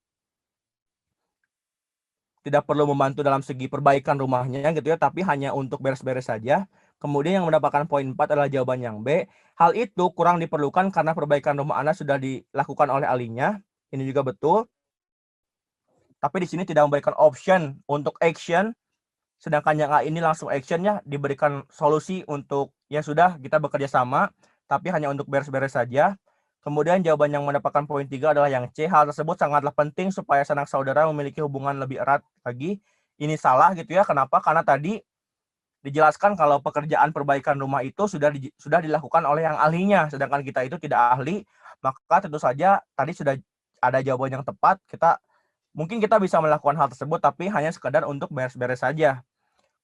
tidak perlu membantu dalam segi perbaikan rumahnya gitu ya, tapi hanya untuk beres-beres saja. Kemudian yang mendapatkan poin 4 adalah jawaban yang B. Hal itu kurang diperlukan karena perbaikan rumah Anda sudah dilakukan oleh ahlinya. Ini juga betul. Tapi di sini tidak memberikan option untuk action, sedangkan yang A ini langsung actionnya diberikan solusi untuk ya sudah kita bekerja sama, tapi hanya untuk beres-beres saja. Kemudian jawaban yang mendapatkan poin 3 adalah yang C. Hal tersebut sangatlah penting supaya sanak saudara memiliki hubungan lebih erat lagi. Ini salah gitu ya. Kenapa? Karena tadi dijelaskan kalau pekerjaan perbaikan rumah itu sudah dilakukan oleh yang ahlinya, sedangkan kita itu tidak ahli. Maka tentu saja tadi sudah ada jawaban yang tepat. Mungkin kita bisa melakukan hal tersebut, tapi hanya sekedar untuk beres-beres saja.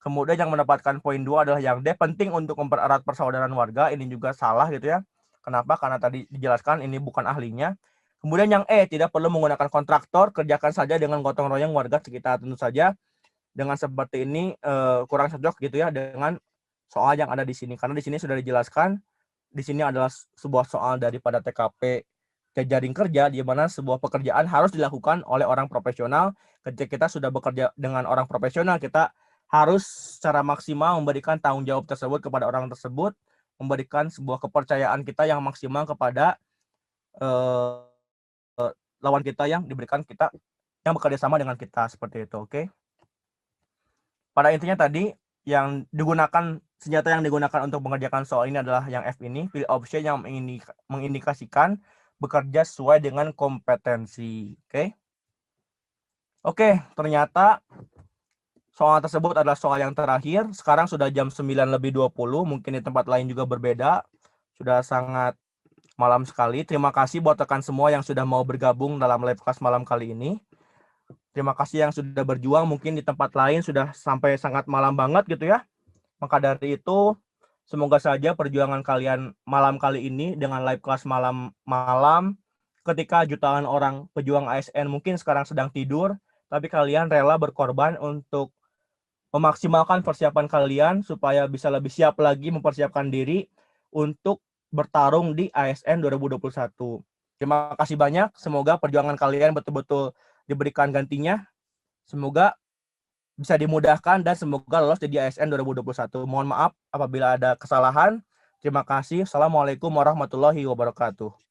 Kemudian yang mendapatkan poin 2 adalah yang D, penting untuk mempererat persaudaraan warga. Ini juga salah gitu ya. Kenapa? Karena tadi dijelaskan ini bukan ahlinya. Kemudian yang E, tidak perlu menggunakan kontraktor, kerjakan saja dengan gotong royong warga sekitar. Tentu saja dengan seperti ini kurang cocok gitu ya dengan soal yang ada di sini. Karena di sini sudah dijelaskan, di sini adalah sebuah soal daripada TKP jejaring kerja, di mana sebuah pekerjaan harus dilakukan oleh orang profesional. Ketika kita sudah bekerja dengan orang profesional, kita harus secara maksimal memberikan tanggung jawab tersebut kepada orang tersebut, memberikan sebuah kepercayaan kita yang maksimal kepada lawan kita yang diberikan kita, yang bekerja sama dengan kita, seperti itu. Oke. Pada intinya tadi, yang digunakan, senjata yang digunakan untuk mengerjakan soal ini adalah yang F ini, pilih option yang mengindikasikan bekerja sesuai dengan kompetensi. Oke, ternyata soal tersebut adalah soal yang terakhir. Sekarang sudah jam 9:20, mungkin di tempat lain juga berbeda. Sudah sangat malam sekali. Terima kasih buat rekan semua yang sudah mau bergabung dalam live class malam kali ini. Terima kasih yang sudah berjuang, mungkin di tempat lain sudah sampai sangat malam banget gitu ya. Maka dari itu, semoga saja perjuangan kalian malam kali ini dengan live class malam-malam, ketika jutaan orang pejuang ASN mungkin sekarang sedang tidur, tapi kalian rela berkorban untuk memaksimalkan persiapan kalian supaya bisa lebih siap lagi mempersiapkan diri untuk bertarung di ASN 2021. Terima kasih banyak. Semoga perjuangan kalian betul-betul diberikan gantinya. Semoga bisa dimudahkan dan semoga lolos jadi ASN 2021. Mohon maaf apabila ada kesalahan. Terima kasih. Assalamualaikum warahmatullahi wabarakatuh.